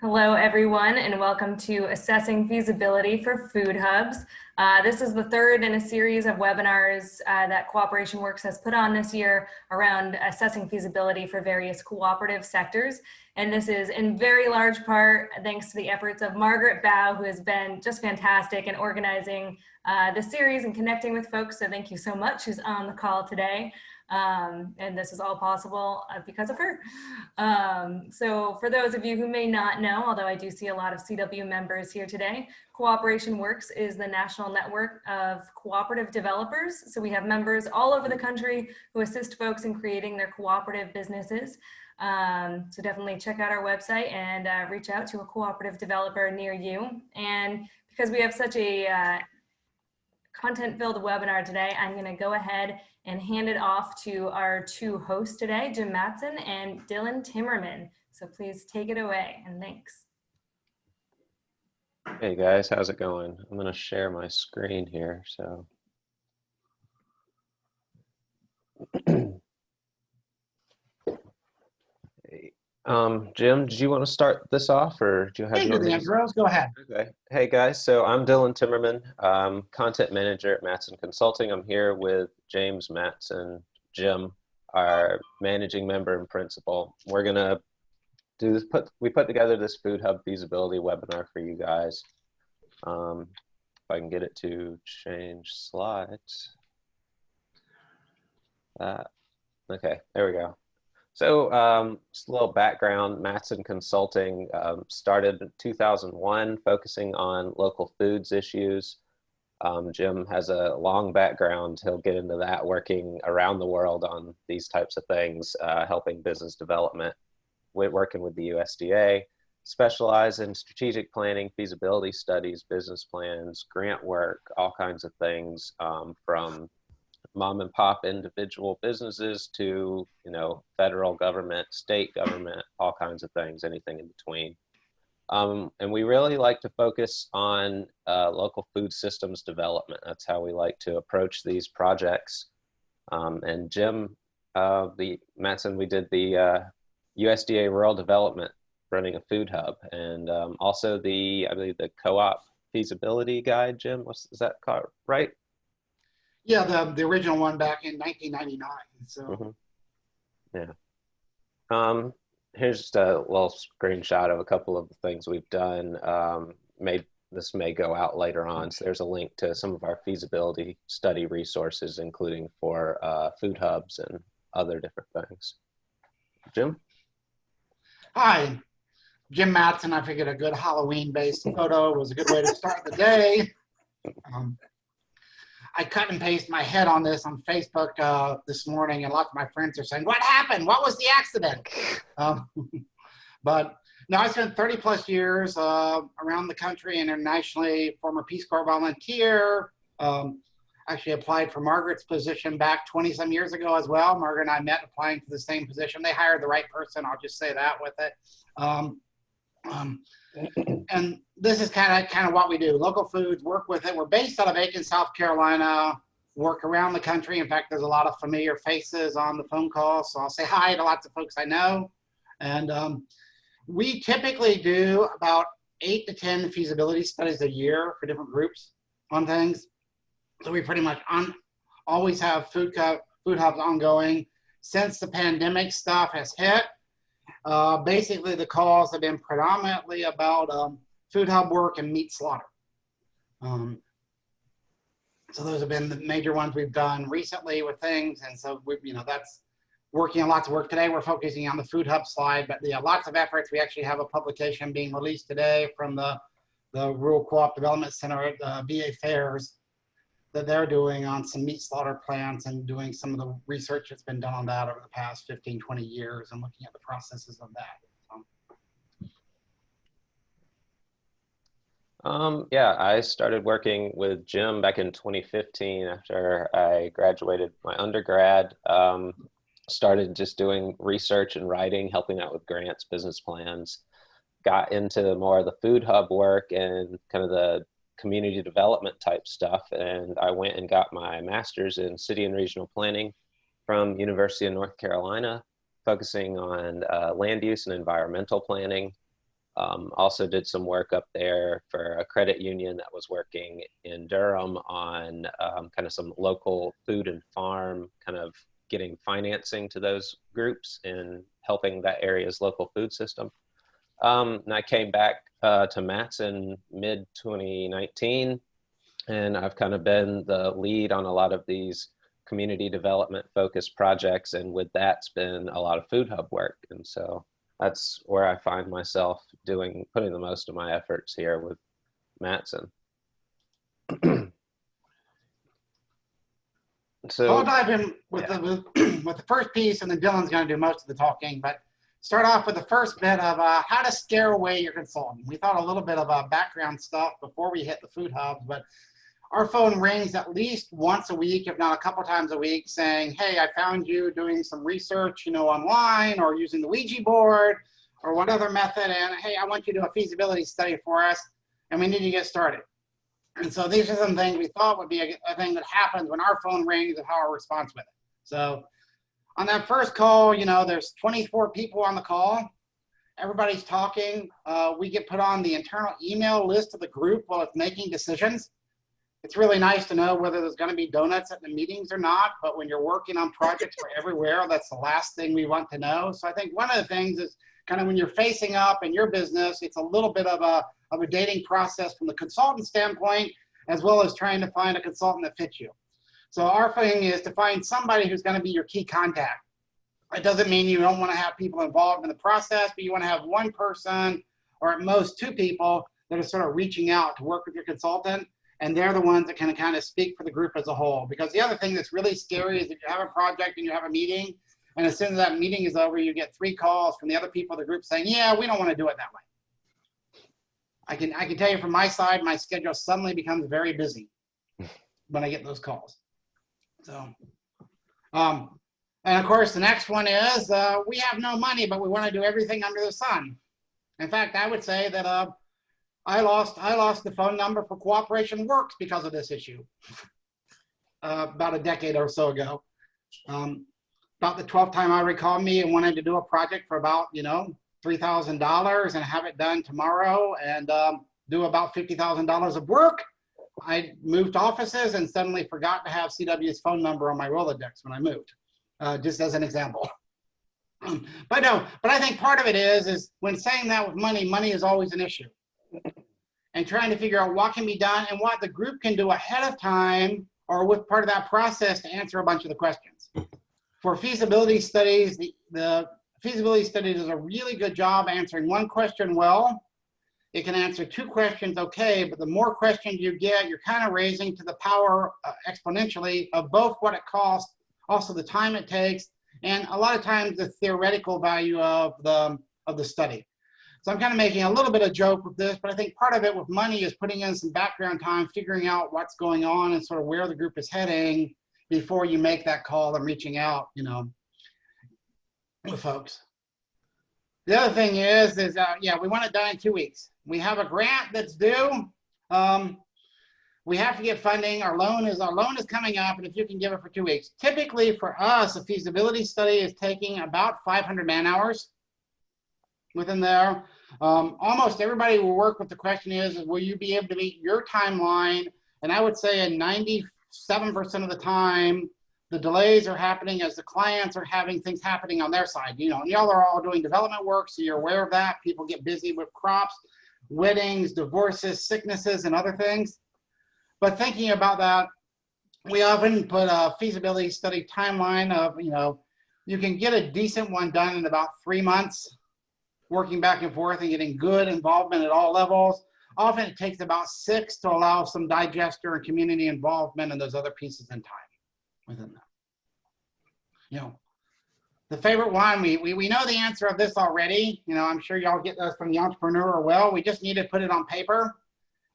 Hello, everyone, and welcome to Assessing Feasibility for Food Hubs. This is the third in a series of webinars that Cooperation Works has put on this year around assessing feasibility for various cooperative sectors. And this is in very large part thanks to the efforts of Margaret Bao, who has been just fantastic in organizing the series and connecting with folks. So thank you so much. She's on the call today. And this is all possible because of her. So for those of you who may not know, although I do see a lot of CW members here today, Cooperation Works is the national network of cooperative developers. So we have members all over the country who assist folks in creating their cooperative businesses. So definitely check out our website and reach out to a cooperative developer near you. And because we have such a content-filled webinar today, I'm going to go ahead and hand it off to our two hosts today, Jim Matson and Dylan Timmerman. So please take it away, and thanks. Hey guys, how's it going? I'm going to share my screen here. So Jim, did you want to start this off, or do you have your intros? Go ahead. Okay. Hey guys, so I'm Dylan Timmerman, content manager at Matson Consulting. I'm here with James Matson, Jim, our managing member and principal. We're gonna do this. We put together this Food Hub feasibility webinar for you guys. If I can get it to change slides. Okay, there we go. So just a little background, Matson Consulting started in 2001 focusing on local foods issues. Jim has a long background, he'll get into that, working around the world on these types of things, helping business development, working with the USDA, specialize in strategic planning, feasibility studies, business plans, grant work, all kinds of things, from mom and pop individual businesses to, federal government, state government, all kinds of things, anything in between. And we really like to focus on local food systems development. That's how we like to approach these projects. And Jim, Matson, we did the USDA Rural Development running a food hub, and also I believe the co-op feasibility guide, Jim, is that called, right? Yeah, the original one back in 1999. So, yeah. Here's just a little screenshot of a couple of the things we've done. This may go out later on. So there's a link to some of our feasibility study resources, including for food hubs and other different things. Jim? Hi, Jim Matson. I figured a good Halloween-based photo was a good way to start the day. I cut and paste my head on this on Facebook this morning, and lots of my friends are saying, "What happened? What was the accident?" But no, I spent 30 plus years around the country and internationally, former Peace Corps volunteer. Actually applied for Margaret's position back 20 some years ago as well. Margaret and I met applying for the same position. They hired the right person, I'll just say that with it. And this is kind of what we do. Local foods, work with it. We're based out of Aiken, South Carolina, work around the country. In fact, there's a lot of familiar faces on the phone call, so I'll say hi to lots of folks I know. And we typically do about 8 to 10 feasibility studies a year for different groups on things. So we pretty much always have food hubs ongoing. Since the pandemic stuff has hit, basically the calls have been predominantly about food hub work and meat slaughter. So those have been the major ones we've done recently with things, and so that's working on lots of work. Today we're focusing on the food hub slide, but lots of efforts. We actually have a publication being released today from the Rural Co-op Development Center at VA Fairs that they're doing on some meat slaughter plants and doing some of the research that's been done on that over the past 15, 20 years and looking at the processes of that. Yeah, I started working with Jim back in 2015 after I graduated my undergrad. Started just doing research and writing, helping out with grants, business plans. Got into more of the food hub work and kind of the community development type stuff, and I went and got my master's in city and regional planning from University of North Carolina, focusing on land use and environmental planning. Also did some work up there for a credit union that was working in Durham on kind of some local food and farm, kind of getting financing to those groups and helping that area's local food system. And I came back to Matson mid 2019, and I've kind of been the lead on a lot of these community development focused projects. And with that's been a lot of food hub work. And so that's where I find myself putting the most of my efforts here with Matson. So I'll dive in with, with the first piece, and then Dylan's going to do most of the talking. But start off with the first bit of how to scare away your consultant. We thought a little bit of background stuff before we hit the food hubs, but our phone rings at least once a week, if not a couple times a week, saying, hey, I found you doing some research, online or using the Ouija board or what other method, and hey, I want you to do a feasibility study for us, and we need to get started. And so these are some things we thought would be a thing that happens when our phone rings and how our response with it. So on that first call, there's 24 people on the call. Everybody's talking. We get put on the internal email list of the group while it's making decisions. It's really nice to know whether there's going to be donuts at the meetings or not, but when you're working on projects for everywhere, that's the last thing we want to know. So I think one of the things is kind of when you're facing up in your business, it's a little bit of a dating process from the consultant standpoint, as well as trying to find a consultant that fits you. So our thing is to find somebody who's going to be your key contact. It doesn't mean you don't want to have people involved in the process, but you want to have one person or at most two people that are sort of reaching out to work with your consultant. And they're the ones that can kind of speak for the group as a whole. Because the other thing that's really scary is if you have a project and you have a meeting, and as soon as that meeting is over, you get 3 calls from the other people in the group saying, yeah, we don't want to do it that way. I can tell you from my side, my schedule suddenly becomes very busy when I get those calls. So, and of course, the next one is, we have no money, but we want to do everything under the sun. In fact, I would say that I lost the phone number for Cooperation Works because of this issue about a decade or so ago. About the 12th time Ivory called me and wanted to do a project for about, $3,000 and have it done tomorrow and do about $50,000 of work. I moved offices and suddenly forgot to have CW's phone number on my Rolodex when I moved, just as an example. But I think part of it is when saying that with money is always an issue. And trying to figure out what can be done and what the group can do ahead of time or with part of that process to answer a bunch of the questions. For feasibility studies, the feasibility study does a really good job answering one question well. It can answer 2 questions okay, but the more questions you get, you're kind of raising to the power exponentially of both what it costs, also the time it takes, and a lot of times the theoretical value of the study. So I'm kind of making a little bit of joke with this, but I think part of it with money is putting in some background time, figuring out what's going on and sort of where the group is heading before you make that call and reaching out, with folks. The other thing is yeah, we want it done in 2 weeks. We have a grant that's due. We have to get funding. Our loan is coming up, and if you can give it for 2 weeks. Typically for us, a feasibility study is taking about 500 man hours within there. Almost everybody will work with the question is will you be able to meet your timeline? And I would say in 97% of the time, the delays are happening as the clients are having things happening on their side. And y'all are all doing development work, so you're aware of that. People get busy with crops, weddings, divorces, sicknesses, and other things. But thinking about that, we often put a feasibility study timeline of, you can get a decent one done in about 3 months, working back and forth and getting good involvement at all levels. Often it takes about 6 to allow some digester and community involvement and those other pieces in time within that. The favorite one, we know the answer of this already. I'm sure y'all get those from the entrepreneur well. We just need to put it on paper.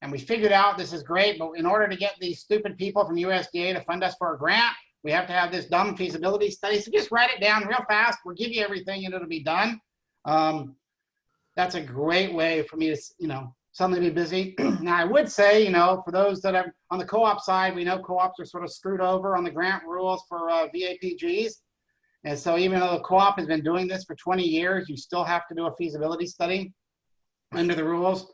And we figured out this is great, but in order to get these stupid people from USDA to fund us for a grant, we have to have this dumb feasibility study. So just write it down real fast. We'll give you everything and it'll be done. That's a great way for me to, suddenly be busy. Now I would say, for those that are on the co-op side, we know co-ops are sort of screwed over on the grant rules for VAPGs. And so even though the co-op has been doing this for 20 years, you still have to do a feasibility study. under the rules.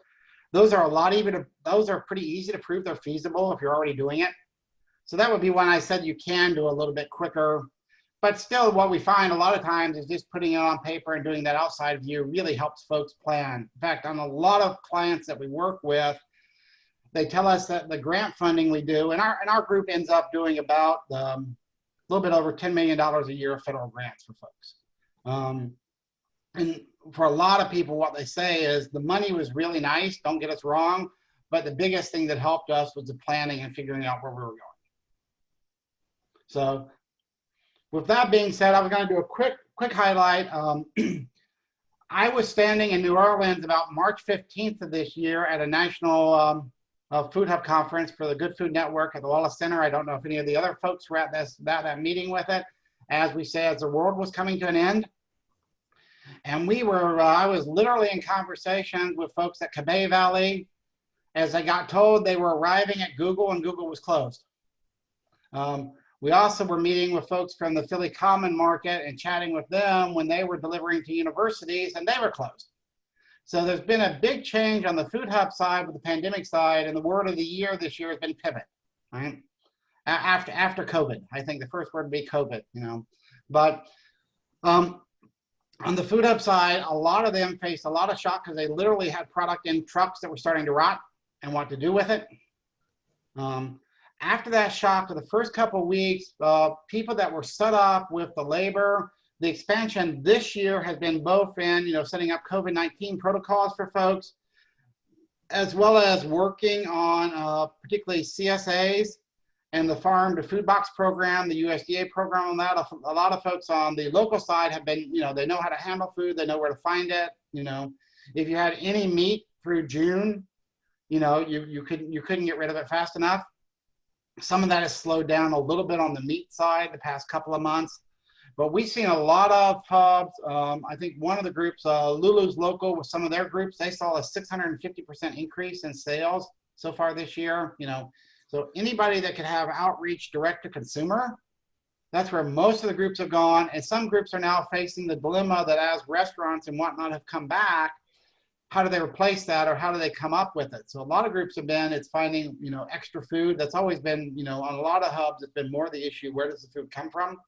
Those are pretty easy to prove they're feasible if you're already doing it. So that would be one I said you can do a little bit quicker. But still, what we find a lot of times is just putting it on paper and doing that outside view really helps folks plan. In fact, on a lot of clients that we work with, they tell us that the grant funding we do, and our group ends up doing about a little bit over $10 million a year of federal grants for folks. And for a lot of people, what they say is the money was really nice, don't get us wrong, but the biggest thing that helped us was the planning and figuring out where we were going. So with that being said, I was going to do a quick highlight. I was standing in New Orleans about March 15th of this year at a national Food Hub conference for the Good Food Network at the Wallace Center. I don't know if any of the other folks were at that meeting with it. As we say, as the world was coming to an end. And I was literally in conversations with folks at Cabay Valley as I got told they were arriving at Google and Google was closed. We also were meeting with folks from the Philly Common Market and chatting with them when they were delivering to universities and they were closed. So there's been a big change on the Food Hub side with the pandemic side, and the word of the year this year has been pivot, right? After COVID, I think the first word would be COVID, you know. But on the Food Hub side, a lot of them faced a lot of shock because they literally had product in trucks that were starting to rot and what to do with it. After that shock, for the first couple of weeks, people that were set up with the labor, the expansion this year has been both in, setting up COVID-19 protocols for folks, as well as working on particularly CSAs and the farm to food box program, the USDA program on that. A lot of folks on the local side have been, they know how to handle food, they know where to find it. If you had any meat through June, you couldn't get rid of it fast enough. Some of that has slowed down a little bit on the meat side the past couple of months, but we've seen a lot of hubs. I think one of the groups, Lulu's Local, with some of their groups, they saw a 650% increase in sales so far this year. So anybody that could have outreach direct to consumer, that's where most of the groups have gone. And some groups are now facing the dilemma that as restaurants and whatnot have come back, how do they replace that, or how do they come up with it? So a lot of groups have been, it's finding, extra food. That's always been, on a lot of hubs, it's been more the issue, where does the food come from?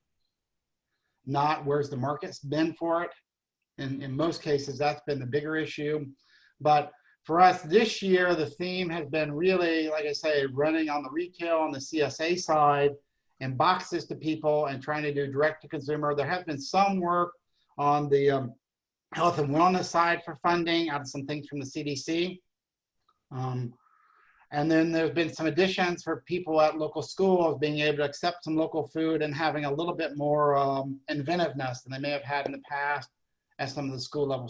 Not where's the market's been for it. And in most cases, that's been the bigger issue. But for us this year, the theme has been really, like I say, running on the retail, on the CSA side, and boxes to people and trying to do direct to consumer. There has been some work on the health and wellness side for funding out of some things from the CDC. And then there's been some additions for people at local schools being able to accept some local food and having a little bit more inventiveness than they may have had in the past at some of the school level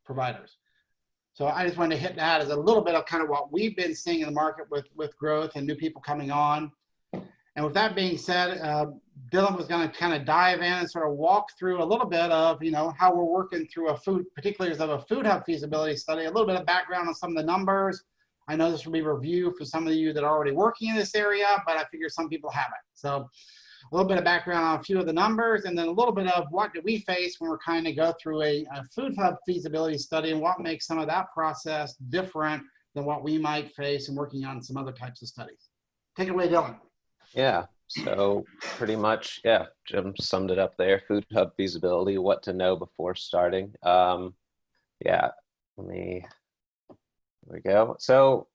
providers. So I just wanted to hit that as a little bit of kind of what we've been seeing in the market with growth and new people coming on. And with that being said, Dylan was going to kind of dive in and sort of walk through a little bit of, how we're working through particulars of a Food Hub feasibility study, a little bit of background on some of the numbers. I know this will be a review for some of you that are already working in this area, but I figure some people haven't. So a little bit of background on a few of the numbers, and then a little bit of what do we face when we're kind of go through a Food Hub feasibility study, and what makes some of that process different than what we might face in working on some other types of studies. Take it away, Dylan. Yeah, so pretty much, yeah, Jim summed it up there. Food Hub feasibility, what to know before starting. Yeah, there we go. So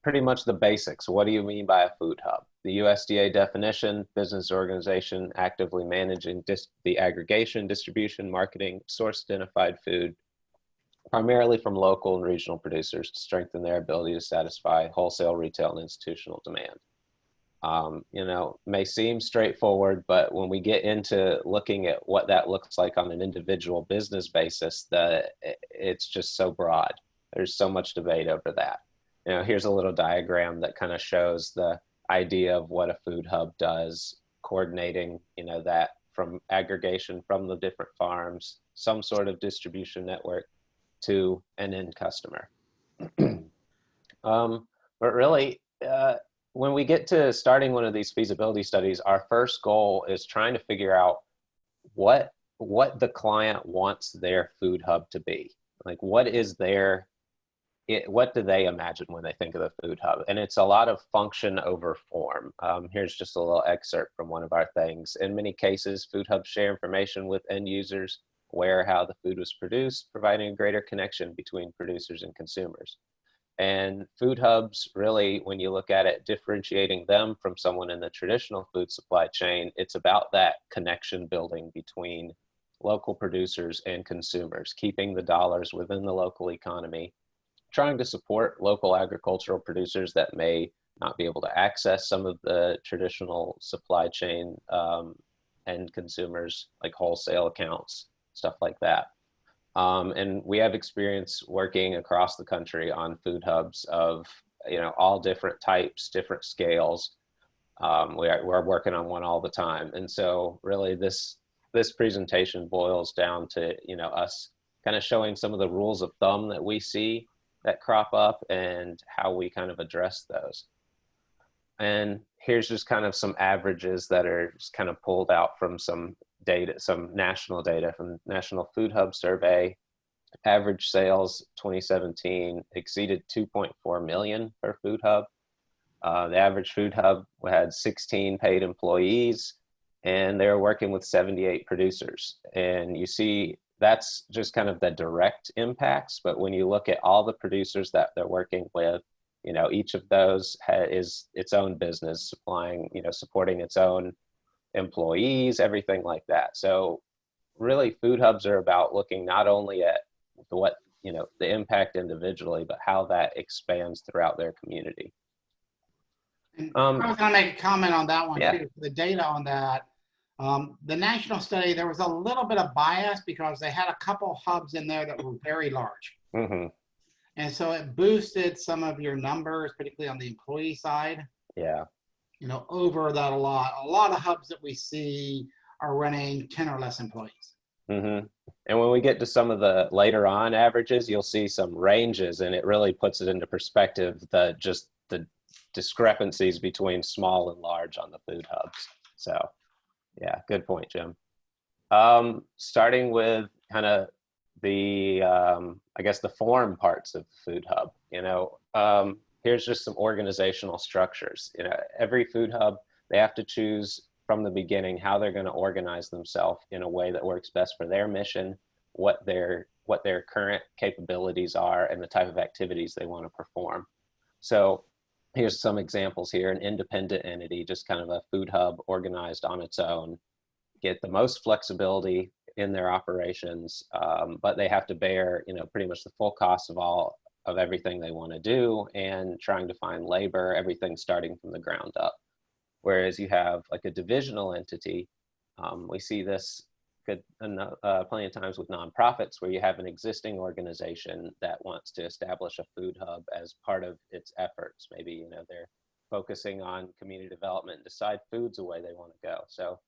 pretty much the basics. What do you mean by a food hub? The USDA definition: business organization actively managing the aggregation, distribution, marketing, source identified food, primarily from local and regional producers to strengthen their ability to satisfy wholesale, retail, and institutional demand. May seem straightforward, but when we get into looking at what that looks like on an individual business basis, it's just so broad. There's so much debate over that. Here's a little diagram that kind of shows the idea of what a food hub does, coordinating, that from aggregation from the different farms, some sort of distribution network to an end customer. But really, when we get to starting one of these feasibility studies, our first goal is trying to figure out what the client wants their food hub to be. Like, what is their, what do they imagine when they think of the food hub? And it's a lot of function over form. Here's just a little excerpt from one of our things. In many cases, food hubs share information with end users, where, how the food was produced, providing a greater connection between producers and consumers. And food hubs, really, when you look at it, differentiating them from someone in the traditional food supply chain, it's about that connection building between local producers and consumers, keeping the dollars within the local economy, trying to support local agricultural producers that may not be able to access some of the traditional supply chain and consumers, like wholesale accounts, stuff like that. And we have experience working across the country on food hubs of, all different types, different scales. We're working on one all the time. And so really this presentation boils down to, us kind of showing some of the rules of thumb that we see that crop up and how we kind of address those. And here's just kind of some averages that are just kind of pulled out from some data, some national data from National Food Hub Survey. Average sales 2017 exceeded 2.4 million per food hub. The average food hub had 16 paid employees, and they were working with 78 producers. And you see, that's just kind of the direct impacts. But when you look at all the producers that they're working with, each of those is its own business, supplying, supporting its own employees, everything like that. So really, food hubs are about looking not only at the impact individually, but how that expands throughout their community. And I was going to make a comment on that one Yeah. too. The data on that, the national study, there was a little bit of bias because they had a couple hubs in there that were very large. Mm-hmm. And so it boosted some of your numbers, particularly on the employee side. Yeah. Over that a lot. A lot of hubs that we see are running 10 or less employees. Mm-hmm. And when we get to some of the later on averages, you'll see some ranges, and it really puts it into perspective, the discrepancies between small and large on the food hubs. So yeah, good point, Jim. Starting with kind of the, I guess, the form parts of the food hub, here's just some organizational structures. Every food hub, they have to choose from the beginning how they're going to organize themselves in a way that works best for their mission, what their current capabilities are, and the type of activities they want to perform. So here's some examples here. An independent entity, just kind of a food hub organized on its own, get the most flexibility in their operations, but they have to bear, pretty much the full cost of everything they want to do, and trying to find labor, everything starting from the ground up. Whereas you have like a divisional entity, we see this plenty of times with nonprofits, where you have an existing organization that wants to establish a food hub as part of its efforts. Maybe, they're focusing on community development and decide food's the way they want to go. So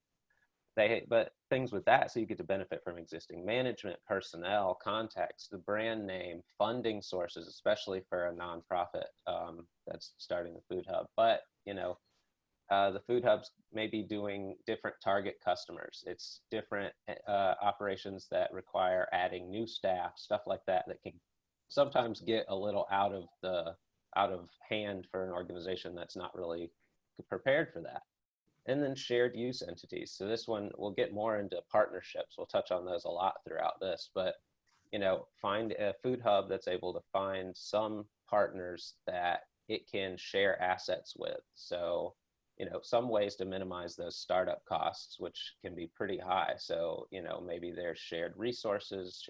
but things with that, so you get to benefit from existing management, personnel, contacts, the brand name, funding sources, especially for a nonprofit that's starting the food hub. But, the food hubs may be doing different target customers. It's different operations that require adding new staff, stuff like that, that can sometimes get a little out of hand for an organization that's not really prepared for that. And then shared use entities. So this one, we'll get more into partnerships. We'll touch on those a lot throughout this, but find a food hub that's able to find some partners that it can share assets with. So some ways to minimize those startup costs, which can be pretty high. So, maybe there's shared resources,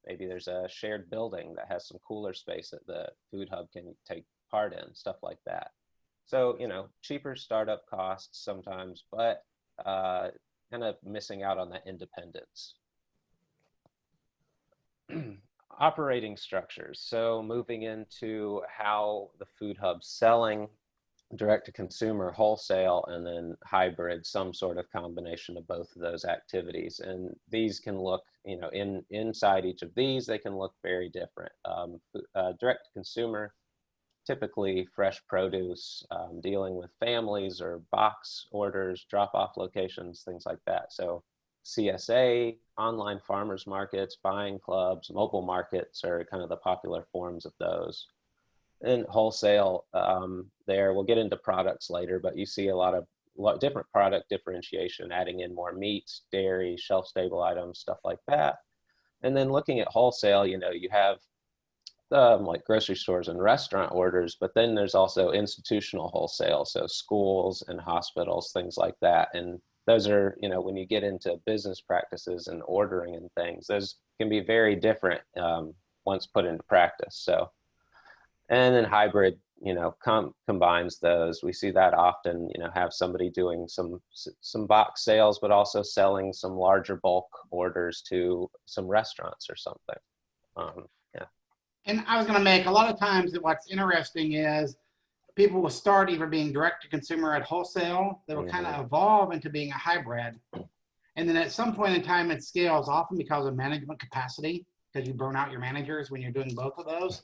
maybe there's a shared building that has some cooler space that the food hub can take part in, stuff like that. So, cheaper startup costs sometimes, but kind of missing out on that independence. Operating structures. So moving into how the food hub's selling, direct to consumer, wholesale, and then hybrid, some sort of combination of both of those activities. And these can look, inside each of these, they can look very different. Direct to consumer, typically fresh produce, dealing with families or box orders, drop-off locations, things like that. So CSA, online farmers markets, buying clubs, mobile markets are kind of the popular forms of those. And wholesale, there, we'll get into products later, but you see a lot of different product differentiation, adding in more meats, dairy, shelf-stable items, stuff like that. And then looking at wholesale, you know, you have like grocery stores and restaurant orders, but then there's also institutional wholesale, so schools and hospitals, things like that. And those are, you know, when you get into business practices and ordering and things, those can be very different once put into practice. So, and then hybrid, you know, combines those. We see that often, you know, have somebody doing some box sales, but also selling some larger bulk orders to some restaurants or something. Yeah. And I was going to make a lot of times that what's interesting is people will start either being direct to consumer at wholesale, they will kind of evolve into being a hybrid. And then at some point in time, it scales often because of management capacity, because you burn out your managers when you're doing both of those.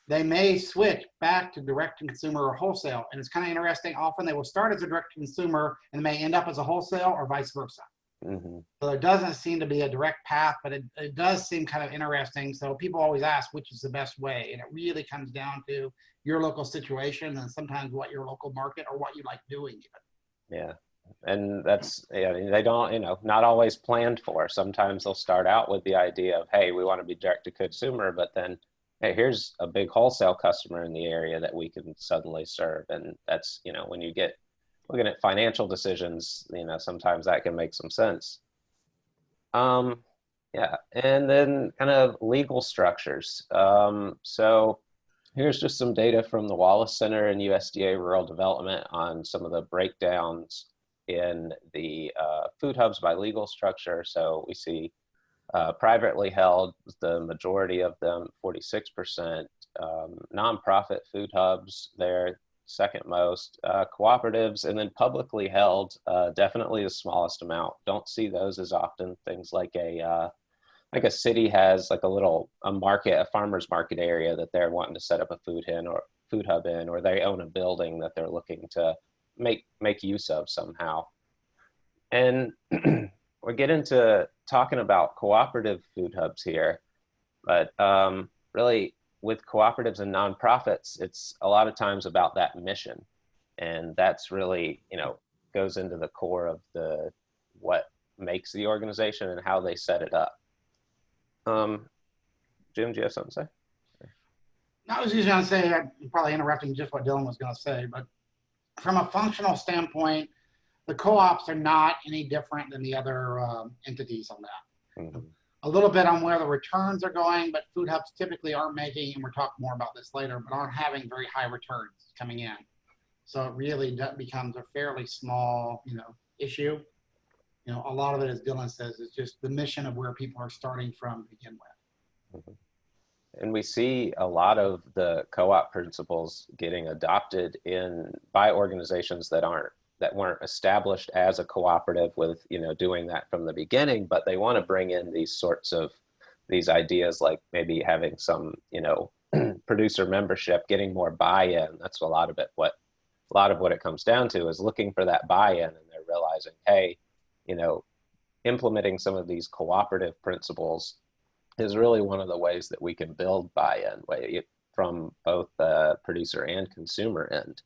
They may switch back to direct to consumer or wholesale. And it's kind of interesting. Often they will start as a direct to consumer and may end up as a wholesale or vice versa. So there doesn't seem to be a direct path, but it does seem kind of interesting. So people always ask which is the best way. And it really comes down to your local situation and sometimes what your local market or what you like doing even. Yeah. And that's, yeah, they don't, you know, not always planned for. Sometimes they'll start out with the idea of, hey, we want to be direct to consumer, but then, hey, here's a big wholesale customer in the area that we can suddenly serve. And that's, you know, when you get looking at financial decisions, you know, sometimes that can make some sense. Yeah, and then kind of legal structures. So here's just some data from the Wallace Center and USDA Rural Development on some of the breakdowns in the food hubs by legal structure. So we see privately held, the majority of them, 46%. Nonprofit food hubs, they're second most. Cooperatives, and then publicly held, definitely the smallest amount. Don't see those as often. Things like a city has like a farmer's market area that they're wanting to set up a food hub in, or they own a building that they're looking to make use of somehow. And we get into talking about cooperative food hubs here, but really with cooperatives and nonprofits, it's a lot of times about that mission. And that's really, you know, goes into the core of what makes the organization and how they set it up. Jim, do you have something to say? I was just going to say, I'm probably interrupting just what Dylan was going to say, but from a functional standpoint, the co-ops are not any different than the other entities on that. A little bit on where the returns are going, but food hubs typically aren't making, and we'll talk more about this later, but aren't having very high returns coming in. So it really becomes a fairly small, you know, issue. You know, a lot of it, as Dylan says, is just the mission of where people are starting from to begin with. And we see a lot of the co-op principles getting adopted by organizations that weren't established as a cooperative with, you know, doing that from the beginning, but they want to bring in these ideas, like maybe having some, you know, producer membership, getting more buy-in. That's a lot of what it comes down to, is looking for that buy-in, and they're realizing, hey, you know, implementing some of these cooperative principles is really one of the ways that we can build buy-in from both the producer and consumer end.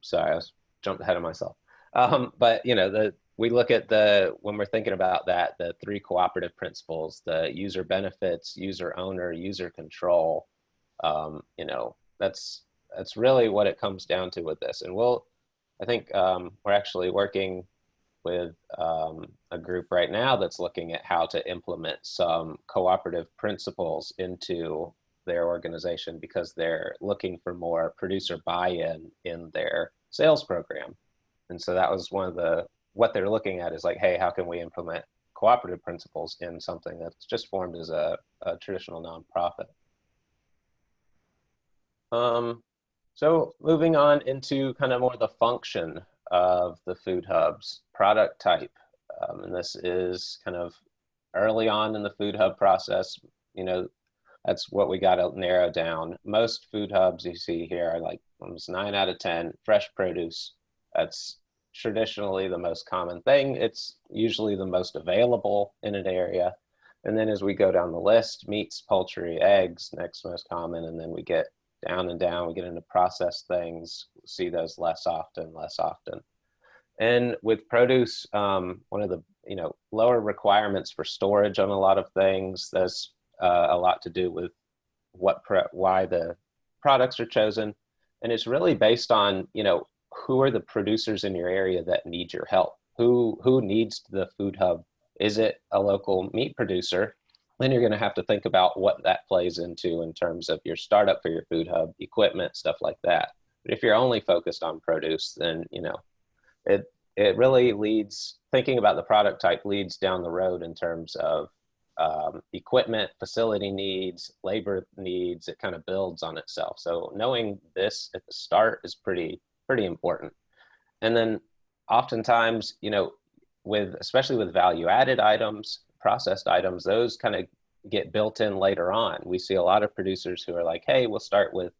Sorry, I jumped ahead of myself. But, you know, we look at when we're thinking about that, the three cooperative principles, the user benefits, user owner, user control, you know, that's really what it comes down to with this. And I think we're actually working with a group right now that's looking at how to implement some cooperative principles into their organization, because they're looking for more producer buy-in in their sales program. And so that was what they're looking at, is like, hey, how can we implement cooperative principles in something that's just formed as a traditional nonprofit? So moving on into kind of more the function of the food hubs, product type. And this is kind of early on in the food hub process. You know, that's what we got to narrow down. Most food hubs you see here are like almost 9 out of 10 fresh produce. That's traditionally the most common thing. It's usually the most available in an area. And then as we go down the list, meats, poultry, eggs, next most common, and then we get down and down, we get into processed things, see those less often. And with produce, one of the lower requirements for storage on a lot of things, there's a lot to do with why the products are chosen. And it's really based on, who are the producers in your area that need your help? Who needs the food hub? Is it a local meat producer? Then you're going to have to think about what that plays into in terms of your startup for your food hub, equipment, stuff like that. But if you're only focused on produce, then, it really leads, thinking about the product type leads down the road in terms of equipment, facility needs, labor needs. It kind of builds on itself. So knowing this at the start is pretty important. And then oftentimes, especially with value added items, processed items, those kind of get built in later on. We see a lot of producers who are like, hey, we'll start with,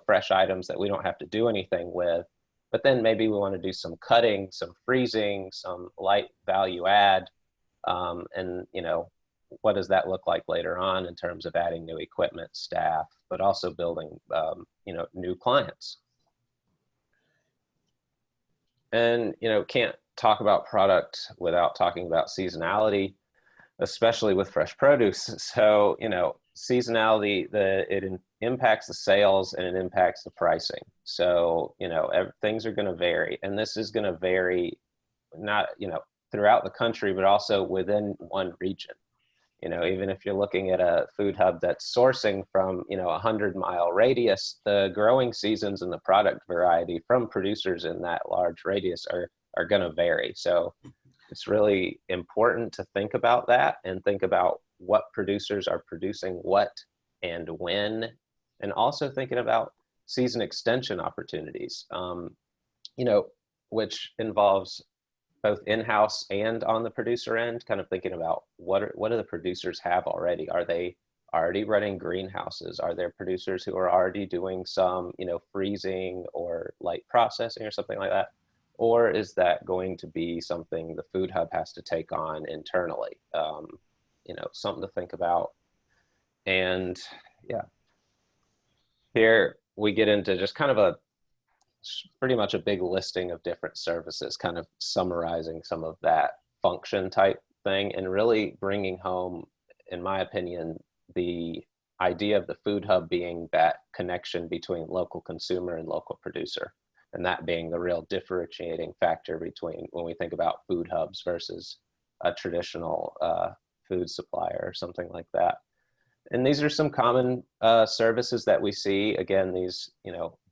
fresh items that we don't have to do anything with. But then maybe we want to do some cutting, some freezing, some light value add. And, what does that look like later on in terms of adding new equipment, staff, but also building, new clients. And, can't talk about product without talking about seasonality, especially with fresh produce. So, seasonality, it impacts the sales and it impacts the pricing. So, things are going to vary, and this is going to vary not, throughout the country, but also within one region. Even if you're looking at a food hub that's sourcing from, 100-mile radius, the growing seasons and the product variety from producers in that large radius are going to vary. So it's really important to think about that and think about what producers are producing what and when, and also thinking about season extension opportunities, which involves both in-house and on the producer end, kind of thinking about what do the producers have already? Are they already running greenhouses? Are there producers who are already doing some, freezing or light processing or something like that? Or is that going to be something the food hub has to take on internally? Something to think about. And yeah, here we get into just kind of pretty much a big listing of different services, kind of summarizing some of that function type thing and really bringing home, in my opinion, the idea of the food hub being that connection between local consumer and local producer, and that being the real differentiating factor between when we think about food hubs versus a traditional food supplier or something like that. And these are some common services that we see. Again, these,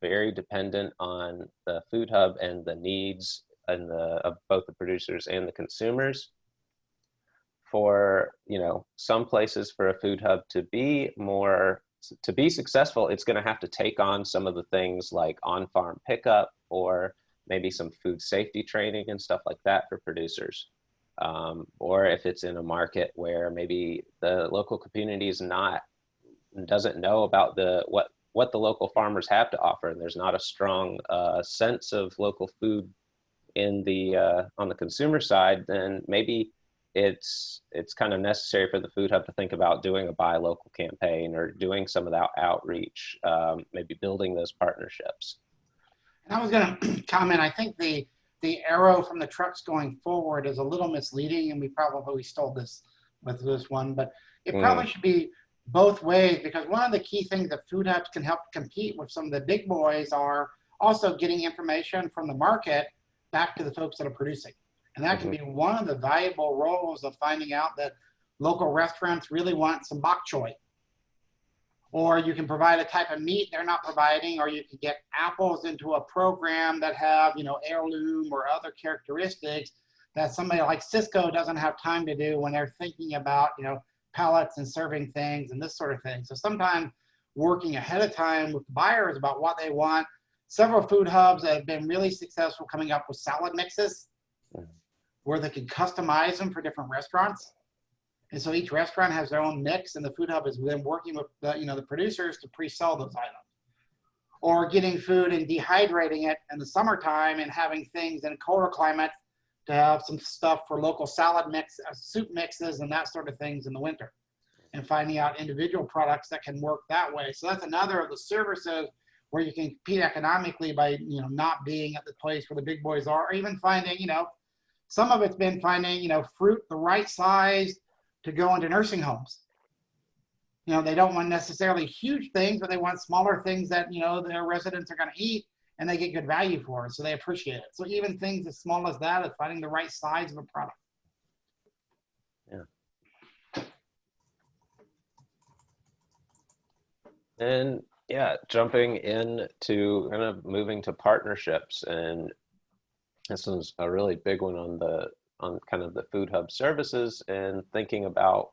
very dependent on the food hub and the needs and of both the producers and the consumers. For, some places for a food hub to be successful, it's going to have to take on some of the things like on-farm pickup or maybe some food safety training and stuff like that for producers. Or if it's in a market where maybe the local community doesn't know about what the local farmers have to offer, and there's not a strong sense of local food on the consumer side, then maybe it's kind of necessary for the food hub to think about doing a buy local campaign or doing some of that outreach, maybe building those partnerships. And I was going to comment, I think the arrow from the trucks going forward is a little misleading, and we probably stole this with this one, but it probably should be both ways, because one of the key things that food hubs can help compete with some of the big boys are also getting information from the market back to the folks that are producing. And that can be one of the valuable roles of finding out that local restaurants really want some bok choy. Or you can provide a type of meat they're not providing, or you can get apples into a program that have, heirloom or other characteristics that somebody like Cisco doesn't have time to do when they're thinking about, pallets and serving things and this sort of thing. So sometimes working ahead of time with buyers about what they want. Several food hubs that have been really successful coming up with salad mixes where they can customize them for different restaurants. And so each restaurant has their own mix, and the food hub is then working with the producers to pre-sell those items. or getting food and dehydrating it in the summertime and having things in a colder climate to have some stuff for local salad mix, soup mixes and that sort of things in the winter, and finding out individual products that can work that way. So that's another of the services where you can compete economically by, not being at the place where the big boys are, or even finding, some of it's been finding, fruit the right size to go into nursing homes. They don't want necessarily huge things, but they want smaller things that, their residents are going to eat and they get good value for it. So they appreciate it. So even things as small as that, is finding the right size of a product. Yeah. And yeah, jumping into kind of moving to partnerships, and this is a really big one on kind of the food hub services, and thinking about,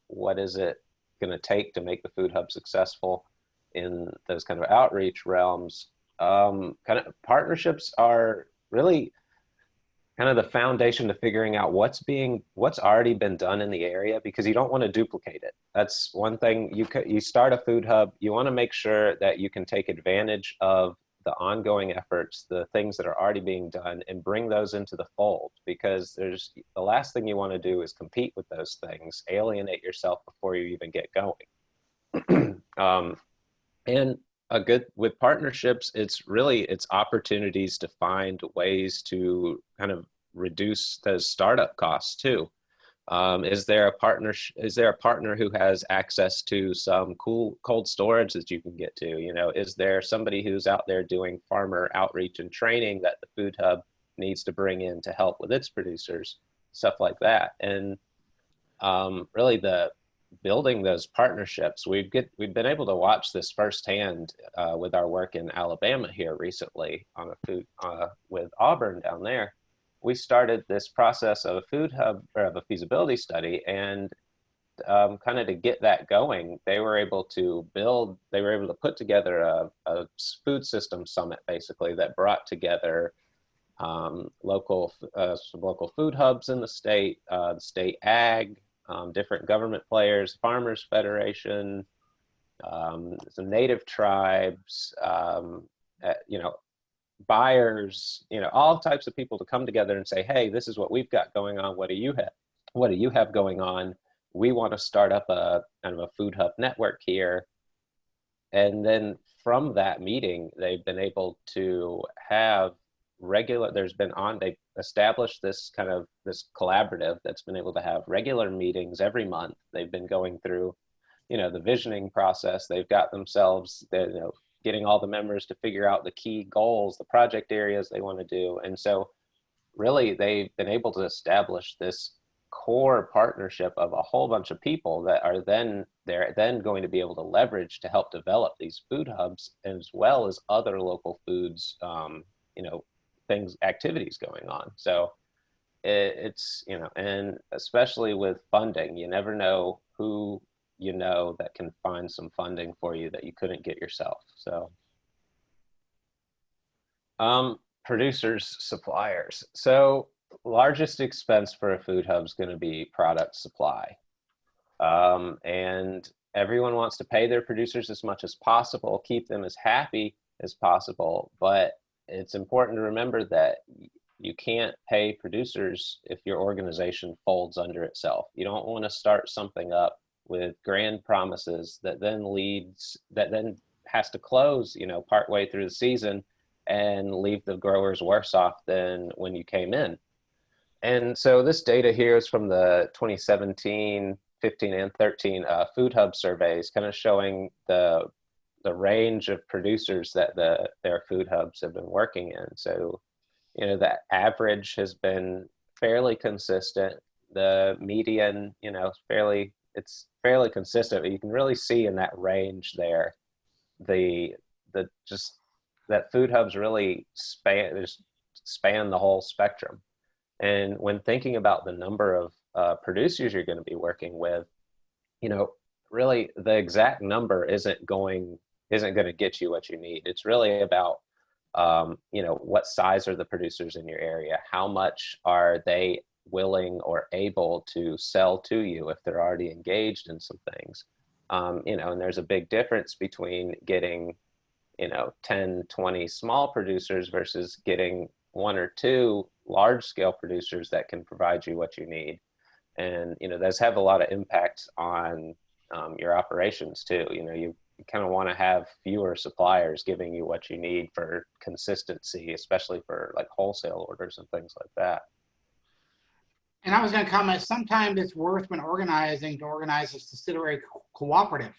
what is it going to take to make the food hub successful in those kind of outreach realms. Kind of partnerships are really kind of the foundation to figuring out what's already been done in the area, because you don't want to duplicate it. That's one thing. You start a food hub, you want to make sure that you can take advantage of the ongoing efforts, the things that are already being done, and bring those into the fold, because the last thing you want to do is compete with those things, alienate yourself before you even get going. And with partnerships, it's opportunities to find ways to kind of reduce those startup costs too. Is there a partner who has access to some cool cold storage that you can get to? Is there somebody who's out there doing farmer outreach and training that the food hub needs to bring in to help with its producers, stuff like that? And really building those partnerships, we've been able to watch this firsthand with our work in Alabama here recently on a food with Auburn down there. We started this process of a food hub, or of a feasibility study, and kind of to get that going, they were able to put together a food system summit, basically, that brought together some local food hubs in the state ag, different government players, Farmers Federation, some native tribes, buyers, all types of people to come together and say, hey, this is what we've got going on. What do you have going on? We want to start up a kind of a food hub network here. And then from that meeting, they've been able to have they've established this collaborative that's been able to have regular meetings every month. They've been going through, the visioning process. They've got themselves, getting all the members to figure out the key goals, the project areas they want to do. And so really they've been able to establish this core partnership of a whole bunch of people that they're then going to be able to leverage to help develop these food hubs, as well as other local foods, activities going on. So it's, and especially with funding, you never know who that can find some funding for you that you couldn't get yourself. So producers, suppliers. So largest expense for a food hub is going to be product supply. And everyone wants to pay their producers as much as possible, keep them as happy as possible. But it's important to remember that you can't pay producers if your organization folds under itself. You don't want to start something up with grand promises that then has to close, partway through the season, and leave the growers worse off than when you came in. And so this data here is from the 2017, 15, and 13 food hub surveys, kind of showing the range of producers that their food hubs have been working in. So, the average has been fairly consistent. The median, it's fairly consistent, but you can really see in that range there, that food hubs really span the whole spectrum. And when thinking about the number of producers you're going to be working with, really the exact number isn't going to get you what you need. It's really about, what size are the producers in your area? How much are they willing or able to sell to you if they're already engaged in some things? And there's a big difference between getting 10, 20 small producers versus getting one or two large scale producers that can provide you what you need. And, those have a lot of impact on your operations too. You kind of want to have fewer suppliers giving you what you need for consistency, especially for like wholesale orders and things like that. And I was going to comment, sometimes it's worth when organizing to organize a subsidiary cooperative.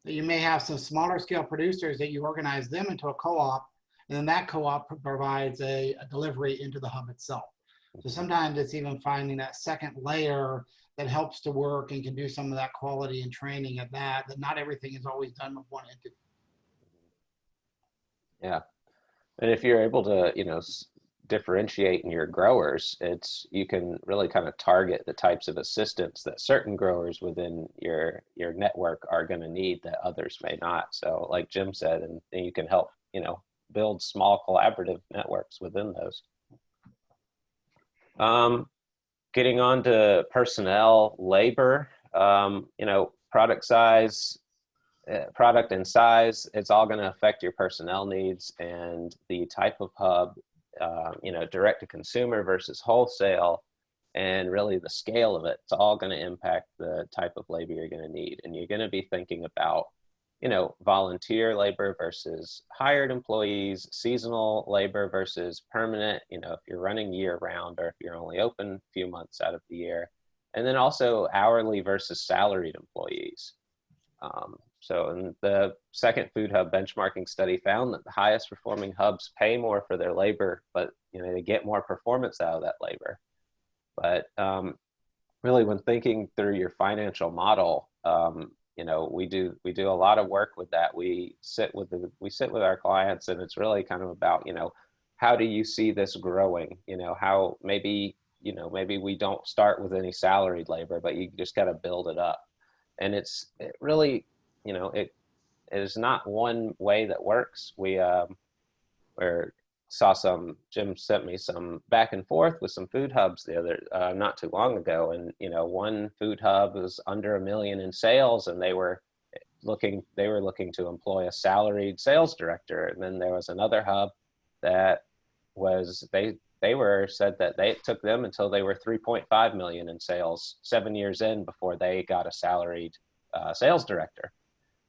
That you may have some smaller scale producers that you organize them into a co-op, and then that co-op provides a delivery into the hub itself. So sometimes it's even finding that second layer that helps to work and can do some of that quality and training at that not everything is always done with one entity. Yeah. And if you're able to, differentiate in your growers, you can really kind of target the types of assistance that certain growers within your network are going to need that others may not. So like Jim said, and you can help, build small collaborative networks within those. Getting on to personnel, labor, product size, product and size, it's all going to affect your personnel needs and the type of hub, direct to consumer versus wholesale, and really the scale of it. It's all going to impact the type of labor you're going to need. And you're going to be thinking about, volunteer labor versus hired employees, seasonal labor versus permanent, if you're running year round or if you're only open a few months out of the year. And then also hourly versus salaried employees. So in the second Food Hub benchmarking study found that the highest performing hubs pay more for their labor, but they get more performance out of that labor. But really, when thinking through your financial model, we do a lot of work with that. We sit with our clients, and it's really kind of about how do you see this growing? How maybe we don't start with any salaried labor, but you just got to build it up. And it really, it is not one way that works. Jim sent me some back and forth with some food hubs not too long ago. And, one food hub was under $1 million in sales, and they were looking to employ a salaried sales director. And then there was another hub that said that it took them until they were 3.5 million in sales 7 years in before they got a salaried sales director.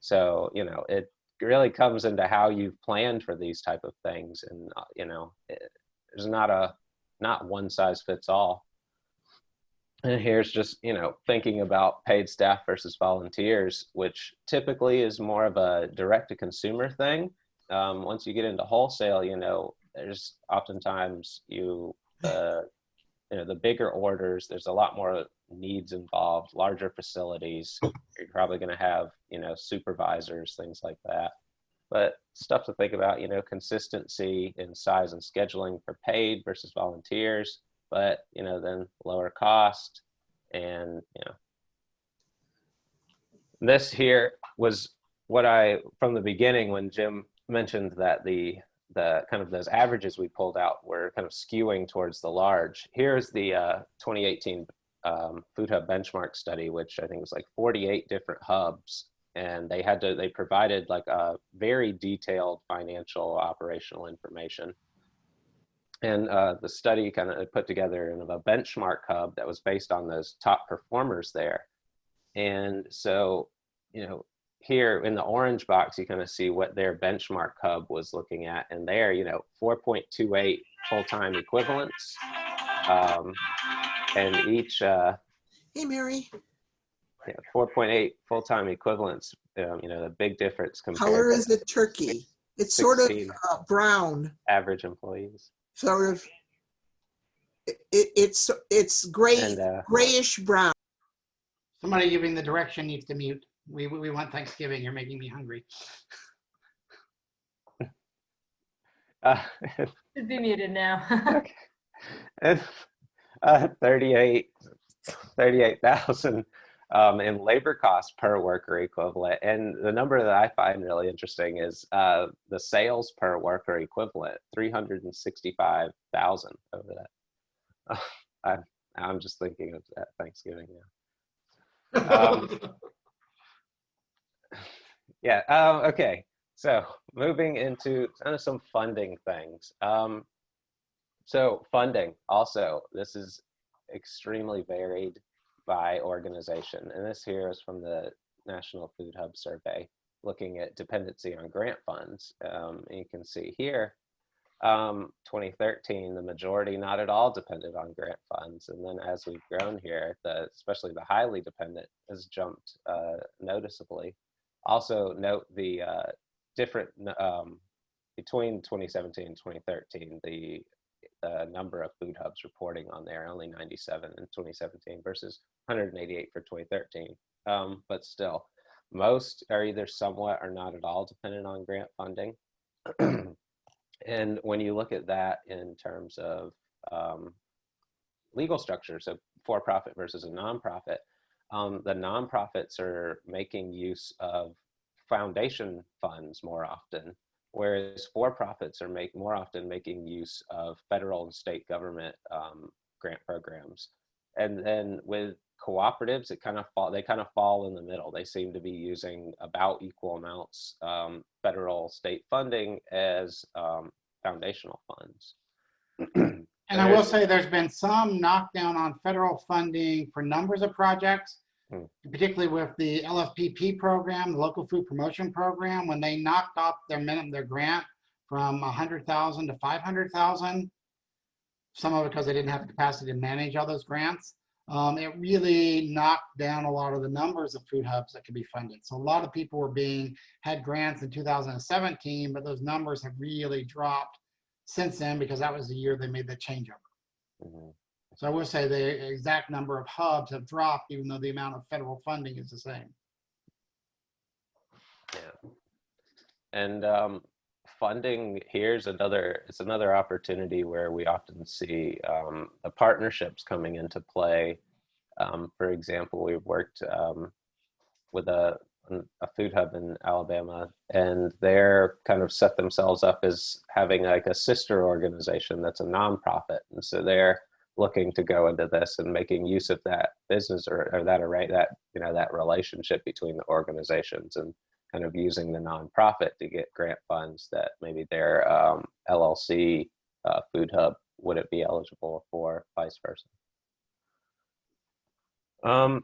So, it really comes into how you've planned for these type of things. And, there's not one size fits all. And here's just, thinking about paid staff versus volunteers, which typically is more of a direct to consumer thing. Once you get into wholesale, there's oftentimes the bigger orders, there's a lot more needs involved, larger facilities. You're probably going to have, supervisors, things like that. But stuff to think about, consistency in size and scheduling for paid versus volunteers, but, then lower cost. And, this here was from the beginning when Jim mentioned that the kind of those averages we pulled out were kind of skewing towards the large. Here's the 2018 Food Hub benchmark study, which I think was like 48 different hubs. And they provided like a very detailed financial operational information. And the study kind of put together a benchmark hub that was based on those top performers there. And so, here in the orange box, you kind of see what their benchmark hub was looking at. And there, 4.28 full-time equivalents. And each, Hey, Mary. 4.8 full-time equivalents, the big difference compared Color to is it turkey? It's sort of 16 brown. average employees. Sort of, it's gray, And, grayish brown. Somebody giving the direction needs to mute. We want Thanksgiving. You're making me hungry. Should be muted now. Okay. And 38,000 in labor costs per worker equivalent. And the number that I find really interesting is the sales per worker equivalent, 365,000 over that. I'm just thinking of that Thanksgiving now. Yeah. Okay. So moving into kind of some funding things. So funding also, this is extremely varied by organization. And this here is from the National Food Hub Survey, looking at dependency on grant funds. And you can see here, 2013, the majority not at all depended on grant funds. And then as we've grown here, especially the highly dependent has jumped noticeably. Also note the different, between 2017 and 2013, the number of food hubs reporting on there, only 97 in 2017 versus 188 for 2013. But still, most are either somewhat or not at all dependent on grant funding. And when you look at that in terms of legal structure, so for-profit versus a nonprofit, the nonprofits are making use of foundation funds more often, whereas for-profits are more often making use of federal and state government grant programs. And then with cooperatives, they kind of fall in the middle. They seem to be using about equal amounts federal state funding as foundational funds. And I will say there's been some knockdown on federal funding for numbers of projects, particularly with the LFPP program, the Local Food Promotion Program, when they knocked off their grant from 100,000 to 500,000. Some of it because they didn't have the capacity to manage all those grants. It really knocked down a lot of the numbers of food hubs that could be funded. So a lot of people had grants in 2017, but those numbers have really dropped since then because that was the year they made the changeover. Mm-hmm. So I will say the exact number of hubs have dropped, even though the amount of federal funding is the same. Yeah. And funding here's another opportunity where we often see the partnerships coming into play. For example, we've worked with a food hub in Alabama, and they're kind of set themselves up as having like a sister organization that's a nonprofit, and so they're looking to go into this and making use of that business that relationship between the organizations, and kind of using the nonprofit to get grant funds that maybe their LLC food hub wouldn't be eligible for, vice versa.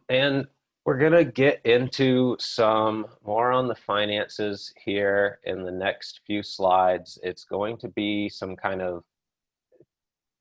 And we're gonna get into some more on the finances here in the next few slides. It's going to be some kind of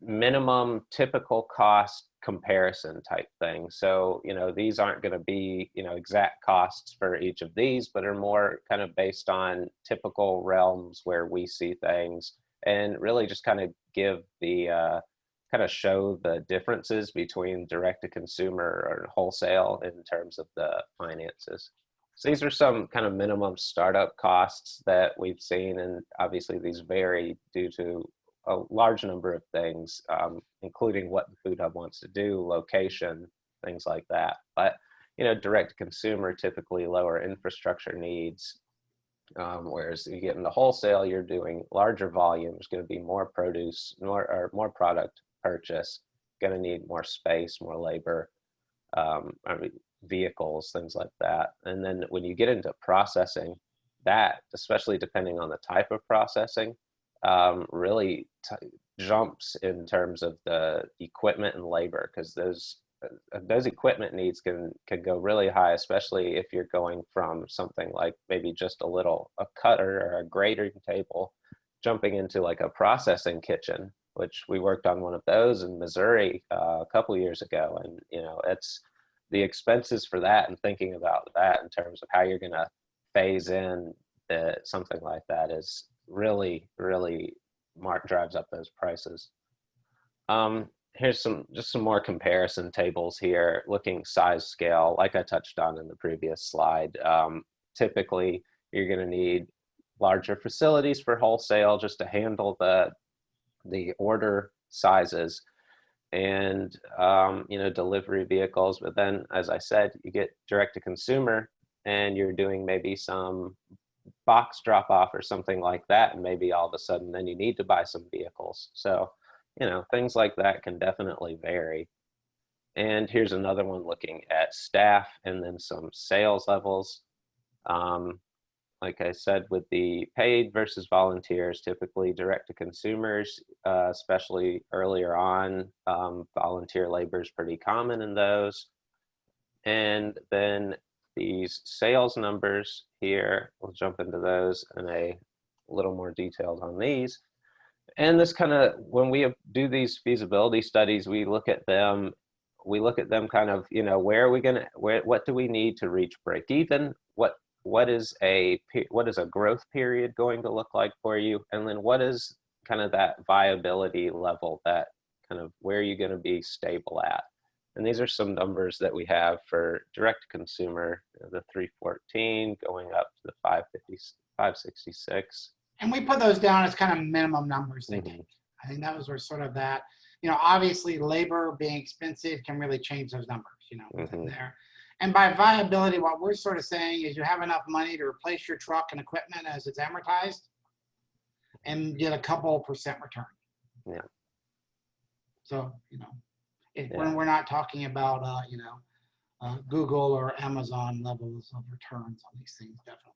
minimum typical cost comparison type thing. So, these aren't going to be, exact costs for each of these, but are more kind of based on typical realms where we see things, and really just kind of give the, kind of show the differences between direct to consumer or wholesale in terms of the finances. So these are some kind of minimum startup costs that we've seen, and obviously these vary due to a large number of things, including what the food hub wants to do, location, things like that. But, direct to consumer, typically lower infrastructure needs, whereas you get into wholesale, you're doing larger volumes, going to be more produce, more product purchase, going to need more space, more labor, vehicles, things like that. And then when you get into processing, that, especially depending on the type of processing, really jumps in terms of the equipment and labor, because those equipment needs can go really high, especially if you're going from something like maybe just a cutter or a grating table, jumping into like a processing kitchen, which we worked on one of those in Missouri a couple years ago. And, it's the expenses for that, and thinking about that in terms of how you're going to phase in something like that is really, really drives up those prices. Here's some more comparison tables here, looking size scale, like I touched on in the previous slide. Typically, you're going to need larger facilities for wholesale just to handle the order sizes, and delivery vehicles. But then, as I said, you get direct to consumer, and you're doing maybe some box drop off or something like that, and maybe all of a sudden then you need to buy some vehicles. So things like that can definitely vary. And here's another one looking at staff and then some sales levels. like I said, with the paid versus volunteers, typically direct to consumers, especially earlier on, volunteer labor is pretty common in those. And then these sales numbers here, we'll jump into those in a little more detailed on these. And this kind of, when we do these feasibility studies, we look at them kind of, you know, where are we going to, what do we need to reach break even? What is a growth period going to look like for you? And then what is kind of that viability level, that kind of where are you going to be stable at? And these are some numbers that we have for direct to consumer, the 314 going up to the 550, 566. And we put those down as kind of minimum numbers they take. I think that was where sort of that, you know, obviously labor being expensive can really change those numbers, you know, within there. And by viability, what we're sort of saying is you have enough money to replace your truck and equipment as it's amortized and get a couple percent return. Yeah. So, you know, when we're not talking about, you know, Google or Amazon levels of returns on these things, definitely.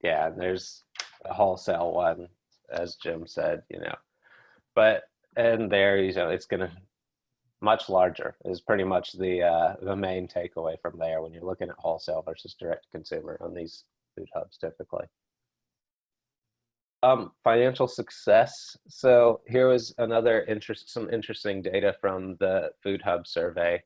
Yeah, and there's a wholesale one, as Jim said, you know, but, and there, you know, it's going to much larger is pretty much the main takeaway from there when you're looking at wholesale versus direct to consumer on these food hubs typically. Financial success. So here was another some interesting data from the Food Hub survey.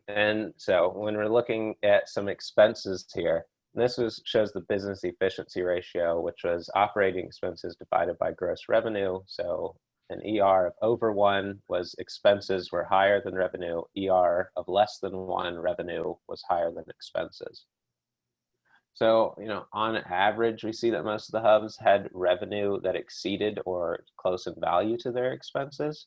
And so when we're looking at some expenses here, this shows the business efficiency ratio, which was operating expenses divided by gross revenue. So an ER of over 1 was expenses were higher than revenue. ER of less than 1, revenue was higher than expenses. So, you know, on average, we see that most of the hubs had revenue that exceeded or close in value to their expenses.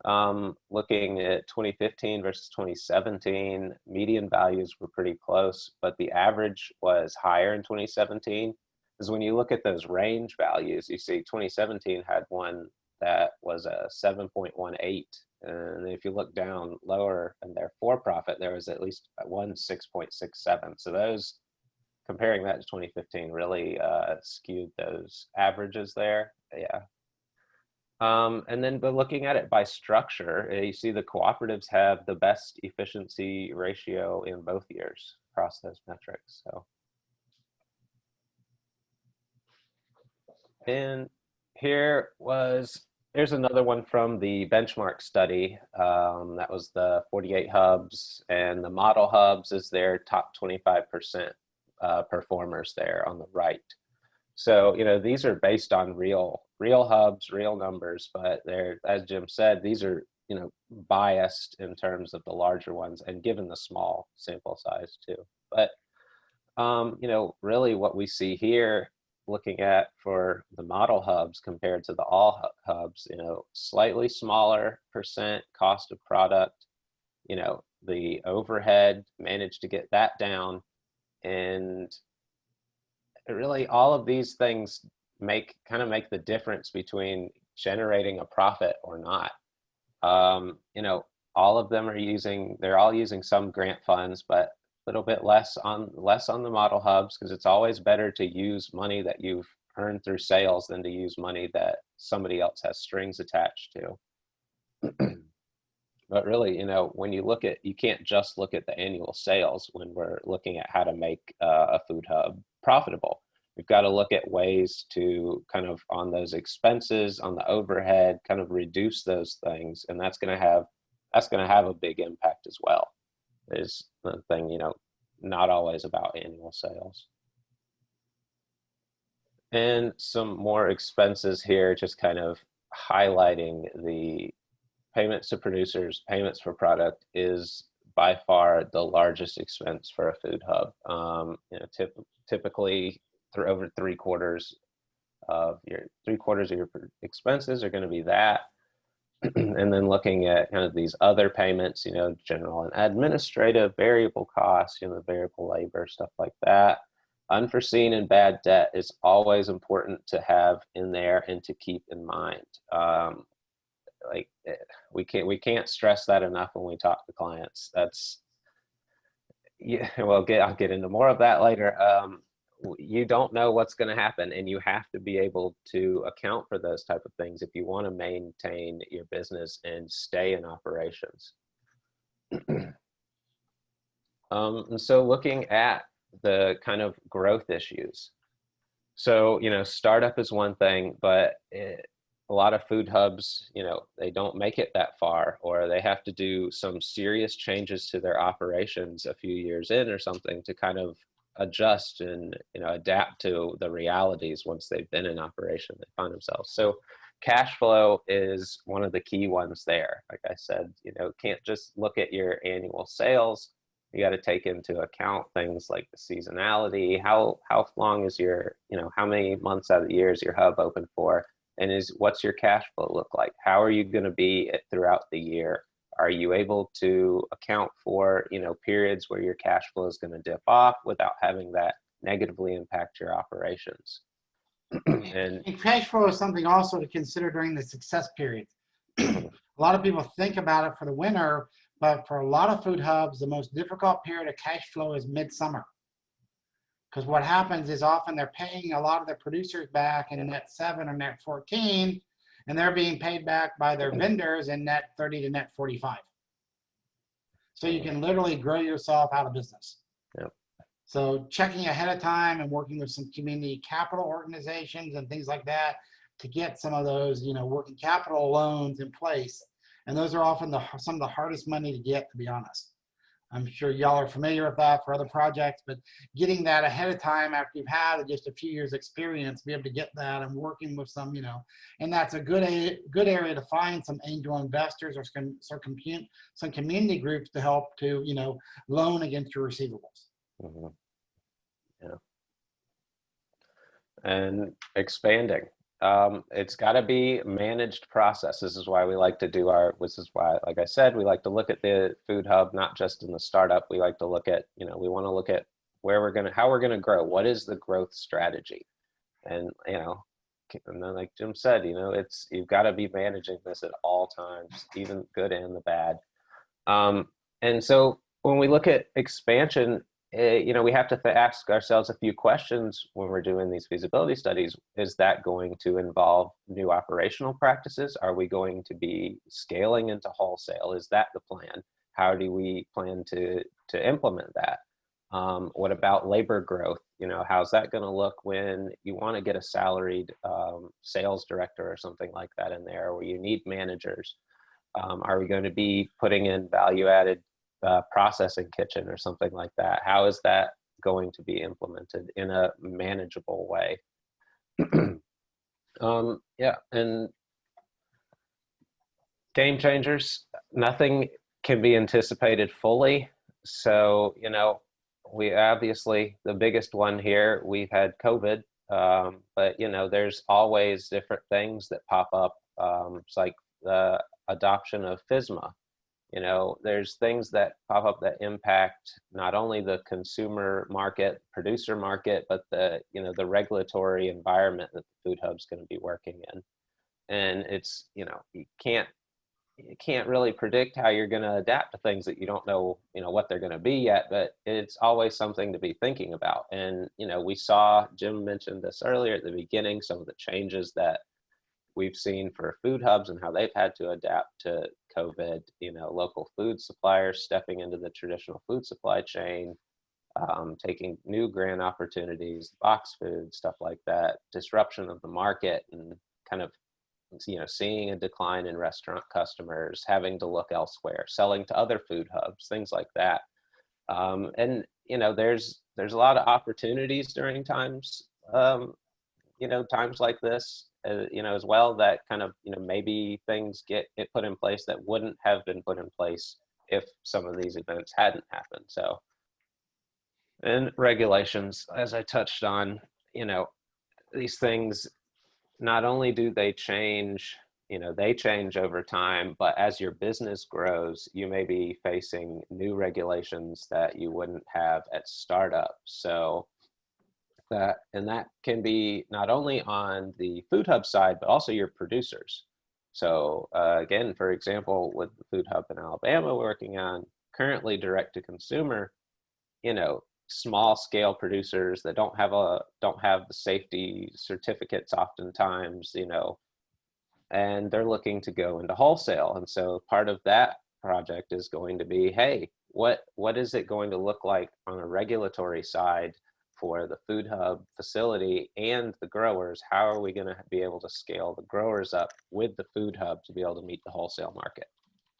Looking at 2015 versus 2017, median values were pretty close, but the average was higher in 2017. Because when you look at those range values, you see 2017 had one that was a 7.18. And if you look down lower in their for-profit, there was at least one 6.67. So those, comparing that to 2015, really skewed those averages there. Yeah. And then, but looking at it by structure, you see the cooperatives have the best efficiency ratio in both years across those metrics. So, and here's another one from the benchmark study. That was the 48 hubs, and the model hubs is their top 25% performers there on the right. So, you know, these are based on real hubs, real numbers, but they're, as Jim said, these are, you know, biased in terms of the larger ones and given the small sample size too. But, you know, really what we see here, looking at for the model hubs compared to the all hubs, you know, slightly smaller percent cost of product, you know, the overhead managed to get that down, and really all of these things make the difference between generating a profit or not. You know, all of them are they're all using some grant funds, but a little bit less on the model hubs, because it's always better to use money that you've earned through sales than to use money that somebody else has strings attached to. But really, you know, when you can't just look at the annual sales when we're looking at how to make a food hub profitable. We've got to look at ways to kind of on those expenses, on the overhead, kind of reduce those things, and that's going to have a big impact as well. Is the thing, you know, not always about annual sales. And some more expenses here, just kind of highlighting the payments to producers, payments for product is by far the largest expense for a food hub. You know, typically over three quarters of your expenses are going to be that. And then looking at kind of these other payments, you know, general and administrative, variable costs, you know, variable labor, stuff like that. Unforeseen and bad debt is always important to have in there and to keep in mind. Like we can't stress that enough when we talk to clients. That's, yeah, well, I'll get into more of that later. you don't know what's going to happen, and you have to be able to account for those type of things if you want to maintain your business and stay in operations. And so looking at the kind of growth issues. So, startup is one thing, but a lot of food hubs, they don't make it that far, or they have to do some serious changes to their operations a few years in or something to kind of adjust and, adapt to the realities once they've been in operation, they find themselves. So cash flow is one of the key ones there. Like I said, can't just look at your annual sales. You got to take into account things like the seasonality, how long is your, how many months out of the year is your hub open for? And what's your cash flow look like? How are you going to be throughout the year? Are you able to account for, periods where your cash flow is going to dip off without having that negatively impact your operations? And cash flow is something also to consider during the success period. A lot of people think about it for the winter, but for a lot of food hubs, the most difficult period of cash flow is midsummer. Because what happens is often they're paying a lot of their producers back in net 7 or net 14, and they're being paid back by their vendors in net 30 to net 45. So you can literally grow yourself out of business. Yep. So checking ahead of time and working with some community capital organizations and things like that to get some of those, working capital loans in place. And those are often some of the hardest money to get, to be honest. I'm sure y'all are familiar with that for other projects, but getting that ahead of time after you've had just a few years experience, be able to get that and working with some, and that's a good area to find some angel investors or some community groups to help to, loan against your receivables. Mm-hmm. Yeah. And expanding. It's got to be managed process. This is why we like to do like I said, we like to look at the food hub, not just in the startup. We like to look at, we want to look at how we're going to grow. What is the growth strategy? And, and then like Jim said, you've got to be managing this at all times, even good and the bad. And so when we look at expansion, we have to ask ourselves a few questions when we're doing these feasibility studies. Is that going to involve new operational practices? Are we going to be scaling into wholesale? Is that the plan? How do we plan to implement that? What about labor growth? How's that going to look when you want to get a salaried sales director or something like that in there, where you need managers? Are we going to be putting in value-added processing kitchen or something like that? How is that going to be implemented in a manageable way? Yeah, and game changers, nothing can be anticipated fully. So, we obviously, the biggest one here, we've had COVID, but, there's always different things that pop up. It's like the adoption of FSMA. There's things that pop up that impact not only the consumer market, producer market, but the regulatory environment that the food hub's going to be working in. And it's, you can't really predict how you're going to adapt to things that you don't know, what they're going to be yet, but it's always something to be thinking about. And, we saw, Jim mentioned this earlier at the beginning, some of the changes that we've seen for food hubs and how they've had to adapt to COVID, local food suppliers stepping into the traditional food supply chain, taking new grant opportunities, box food, stuff like that, disruption of the market, and kind of, seeing a decline in restaurant customers, having to look elsewhere, selling to other food hubs, things like that. And, there's a lot of opportunities during times, times like this, as well, that kind of, maybe things get put in place that wouldn't have been put in place if some of these events hadn't happened. So, and regulations, as I touched on, these things, not only do they change, they change over time, but as your business grows, you may be facing new regulations that you wouldn't have at startup. So, that can be not only on the food hub side, but also your producers. So again, for example, with the food hub in Alabama we're working on currently direct to consumer, small scale producers that don't have the safety certificates oftentimes, you know, and they're looking to go into wholesale. And so part of that project is going to be, hey, what is it going to look like on a regulatory side for the food hub facility and the growers? How are we going to be able to scale the growers up with the food hub to be able to meet the wholesale market?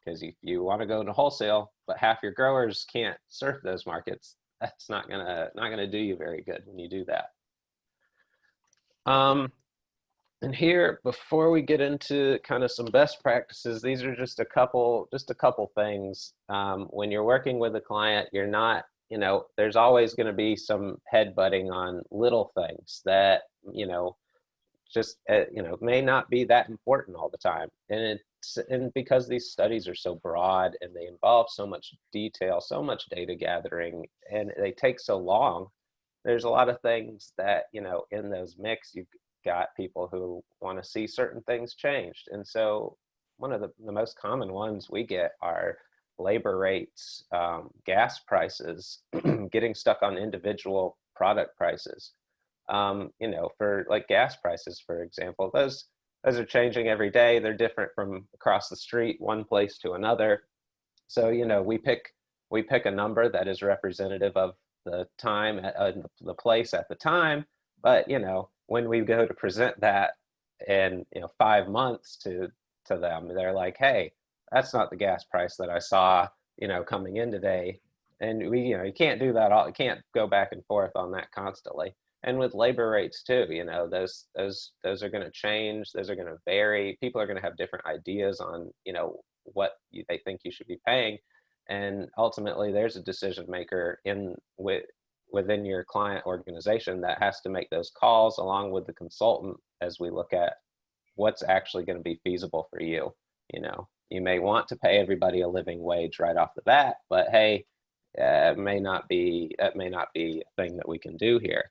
Because if you want to go into wholesale, but half your growers can't serve those markets, that's not gonna do you very good when you do that. And here, before we get into kind of some best practices, these are just a couple things. When you're working with a client, you're not, you know, there's always going to be some headbutting on little things that, you know, just, you know, may not be that important all the time. And because these studies are so broad and they involve so much detail, so much data gathering, and they take so long, there's a lot of things that, you know, in those mix, you've got people who want to see certain things changed. And so one of the most common ones we get are labor rates, gas prices, getting stuck on individual product prices. You know, for like gas prices, for example, those are changing every day. They're different from across the street, one place to another. So, you know, we pick a number that is representative of the time, the place at the time. But, you know, when we go to present that in, you know, 5 months to them, they're like, hey, that's not the gas price that I saw, you know, coming in today. And we, you know, you can't do that you can't go back and forth on that constantly. And with labor rates too, you know, those are going to change. Those are going to vary. People are going to have different ideas on, you know, what they think you should be paying. And ultimately, there's a decision maker within your client organization that has to make those calls along with the consultant as we look at what's actually going to be feasible for you. You know, you may want to pay everybody a living wage right off the bat, but hey, it may not be a thing that we can do here.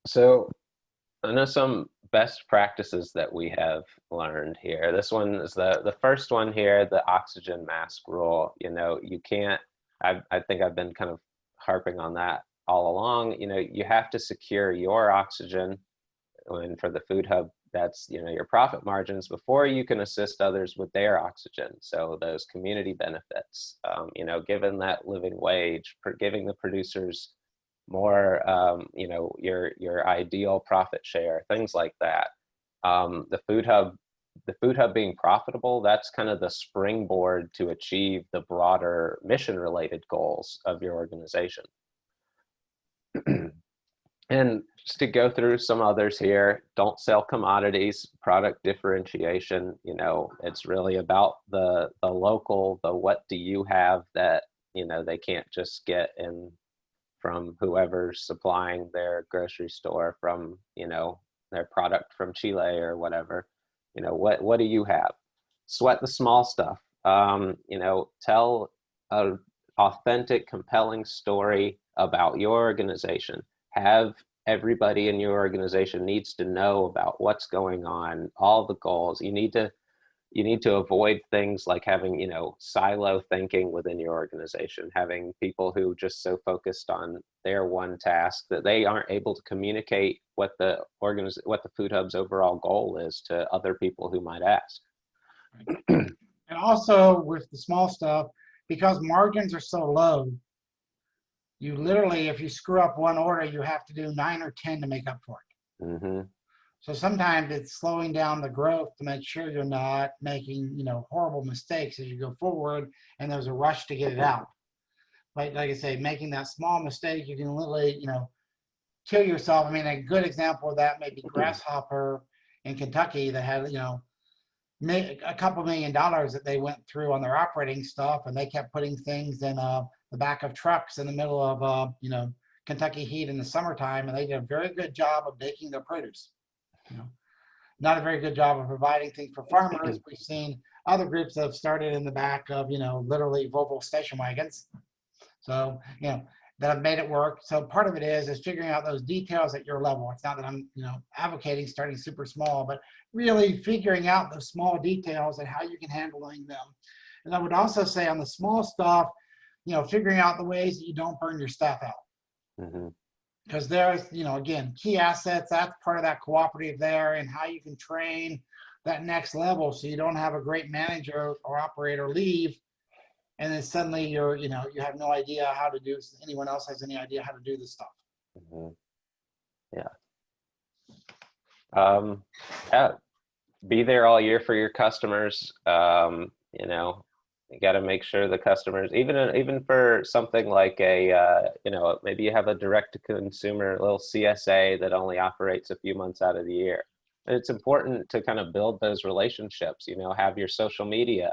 So I know some best practices that we have learned here. This one is the first one here, the oxygen mask rule. You know, you can't, I think I've been kind of harping on that all along. You know, you have to secure your oxygen, and for the food hub, that's, you know, your profit margins before you can assist others with their oxygen. So those community benefits, you know, given that living wage, giving the producers more, you know, your ideal profit share, things like that. The food hub being profitable, that's kind of the springboard to achieve the broader mission related goals of your organization. And just to go through some others here, don't sell commodities, product differentiation. You know, it's really about the local, the what do you have that, you know, they can't just get in from whoever's supplying their grocery store, from, you know, their product from Chile or whatever. You know, what do you have? Sweat the small stuff. You know, tell an authentic, compelling story about your organization. Have everybody in your organization needs to know about what's going on, all the goals. You need to avoid things like having, you know, silo thinking within your organization, having people who just so focused on their one task that they aren't able to communicate what the food hub's overall goal is to other people who might ask. And also with the small stuff, because margins are so low, you literally, if you screw up one order, you have to do 9 or 10 to make up for it. Mm-hmm. So sometimes it's slowing down the growth to make sure you're not making, you know, horrible mistakes as you go forward, and there's a rush to get it out. Like I say, making that small mistake, you can literally, you know, kill yourself. I mean, a good example of that may be Grasshopper in Kentucky that had, you know, a couple $1 million that they went through on their operating stuff, and they kept putting things in the back of trucks in the middle of, you know, Kentucky heat in the summertime, and they did a very good job of baking their produce. You know, not a very good job of providing things for farmers. We've seen other groups that have started in the back of, you know, literally Volvo station wagons. So, you know, that have made it work. So part of it is figuring out those details at your level. It's not that I'm, you know, advocating starting super small, but really figuring out those small details and how you can handle them. And I would also say on the small stuff, figuring out the ways that you don't burn your staff out. Mm-hmm. Because there's, again, key assets, that's part of that cooperative there, and how you can train that next level so you don't have a great manager or operator leave, and then suddenly you have no idea how to do, anyone else has any idea how to do this stuff. Mm-hmm. Yeah. Be there all year for your customers. You got to make sure the customers, even for something like maybe you have a direct to consumer little CSA that only operates a few months out of the year. It's important to kind of build those relationships. Have your social media,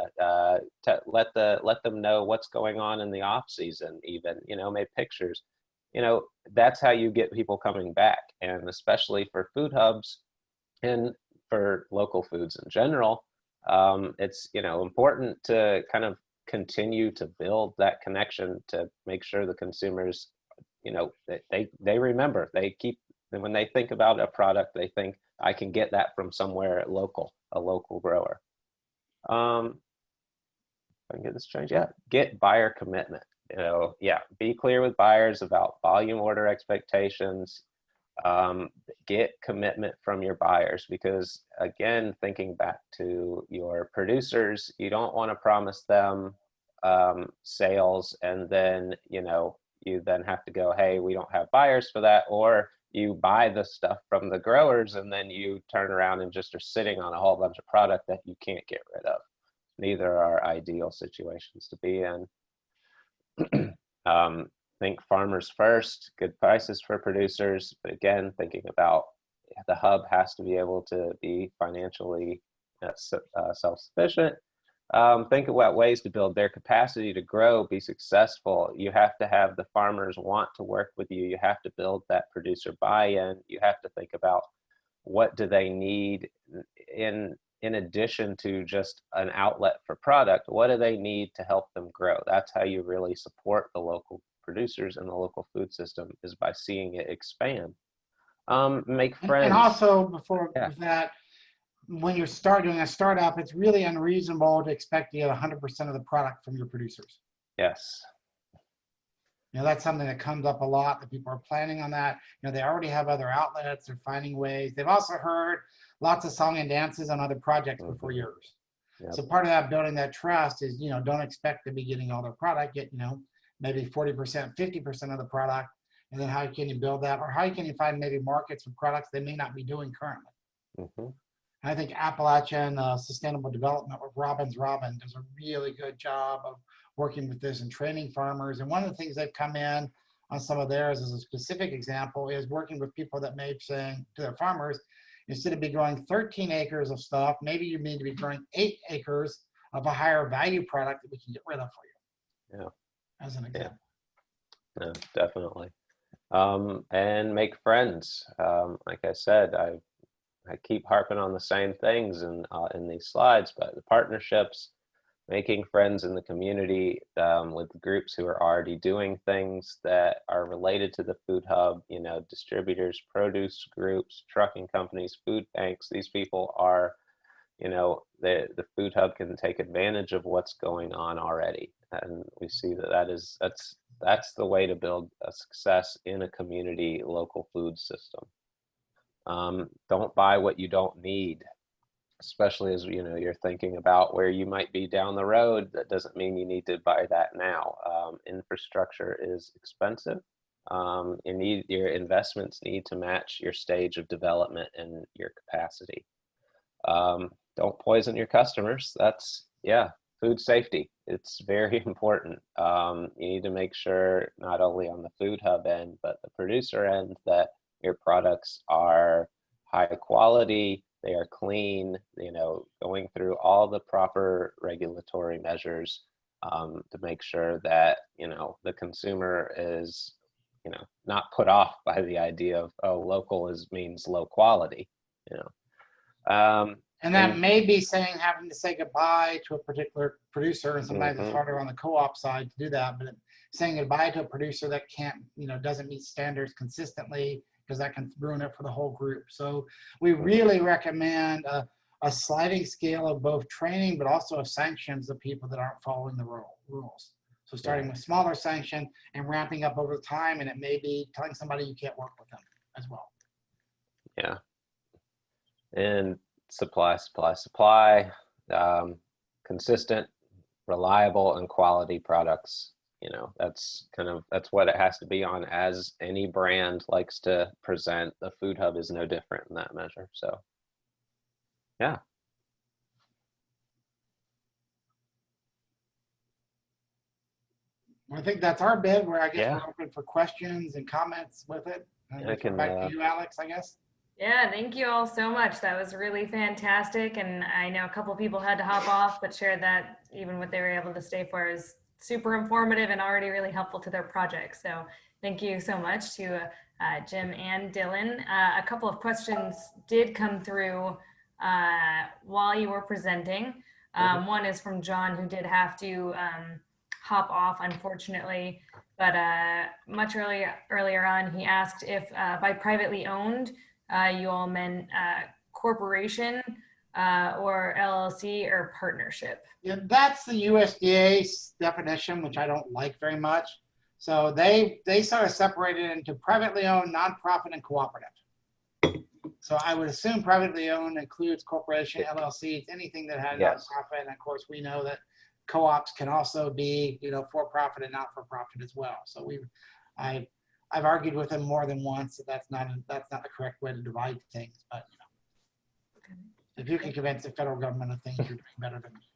let them know what's going on in the off season. Even make pictures. That's how you get people coming back, and especially for food hubs and for local foods in general. It's important to kind of continue to build that connection to make sure the consumers, they remember, when they think about a product, they think I can get that from somewhere a local grower. If I can get this changed, get buyer commitment. Be clear with buyers about volume order expectations. Get commitment from your buyers, because again, thinking back to your producers, you don't want to promise them sales and then you then have to go, hey, we don't have buyers for that, or you buy the stuff from the growers and then you turn around and just are sitting on a whole bunch of product that you can't get rid of. Neither are ideal situations to be in. Think farmers first, good prices for producers, but again, thinking about the hub has to be able to be financially self-sufficient. Think about ways to build their capacity to grow, be successful. You have to have the farmers want to work with you. You have to build that producer buy-in. You have to think about what do they need in addition to just an outlet for product. What do they need to help them grow? That's how you really support the local producers and the local food system, is by seeing it expand. Make friends. And also before that, when you're doing a startup, it's really unreasonable to expect to get 100% of the product from your producers. Yes. That's something that comes up a lot, that people are planning on that. They already have other outlets, they're finding ways. They've also heard lots of song and dances on other projects before yours. Yep. So part of that, building that trust, is, don't expect to be getting all their product, get, maybe 40%, 50% of the product. And then how can you build that? Or how can you find maybe markets for products they may not be doing currently? Mm-hmm. I think Appalachian Sustainable Development with Robin does a really good job of working with this and training farmers. And one of the things they've come in on some of theirs, as a specific example, is working with people that may be saying to their farmers, instead of be growing 13 acres of stuff, maybe you need to be growing 8 acres of a higher value product that we can get rid of for you. Yeah. As an example. Yeah, definitely. And make friends. Like I said, I keep harping on the same things in these slides, but the partnerships, making friends in the community with groups who are already doing things that are related to the food hub, distributors, produce groups, trucking companies, food banks. These people are, the food hub can take advantage of what's going on already. And we see that's the way to build a success in a community local food system. Don't buy what you don't need, especially as you're thinking about where you might be down the road. That doesn't mean you need to buy that now. Infrastructure is expensive. Your investments need to match your stage of development and your capacity. Don't poison your customers. That's food safety. It's very important. You need to make sure, not only on the food hub end, but the producer end, that your products are high quality, they are clean, going through all the proper regulatory measures to make sure that, the consumer is, not put off by the idea of, local means low quality, And that may be having to say goodbye to a particular producer, and sometimes it's harder on the co-op side to do that, but saying goodbye to a producer that can't, doesn't meet standards consistently, because that can ruin it for the whole group. So we really recommend a sliding scale of both training, but also of sanctions of people that aren't following the rules. So starting Yeah. with smaller sanction and ramping up over time, and it may be telling somebody you can't work with them as well. Yeah. And supply, consistent, reliable, and quality products. You know, that's what it has to be on, as any brand likes to present. The Food Hub is no different in that measure. So, yeah. I think that's our bid, where I guess Yeah. we're open for questions and comments with it. And I can, back to you, Alex, I guess. Yeah, thank you all so much. That was really fantastic. And I know a couple of people had to hop off, but shared that even what they were able to stay for is super informative and already really helpful to their project. So thank you so much to Jim and Dylan. A couple of questions did come through while you were presenting. One is from John, who did have to hop off, unfortunately. But much earlier on, he asked if by privately owned, you all meant corporation or LLC or partnership. Yeah, that's the USDA's definition, which I don't like very much. So they sort of separated it into privately owned, nonprofit, and cooperative. So I would assume privately owned includes corporation, LLCs, anything that had Yes. nonprofit. And of course, we know that co-ops can also be, for-profit and not-for-profit as well. So I've argued with him more than once that that's not the correct way to divide things. But if you can convince the federal government of things, you're doing better than me.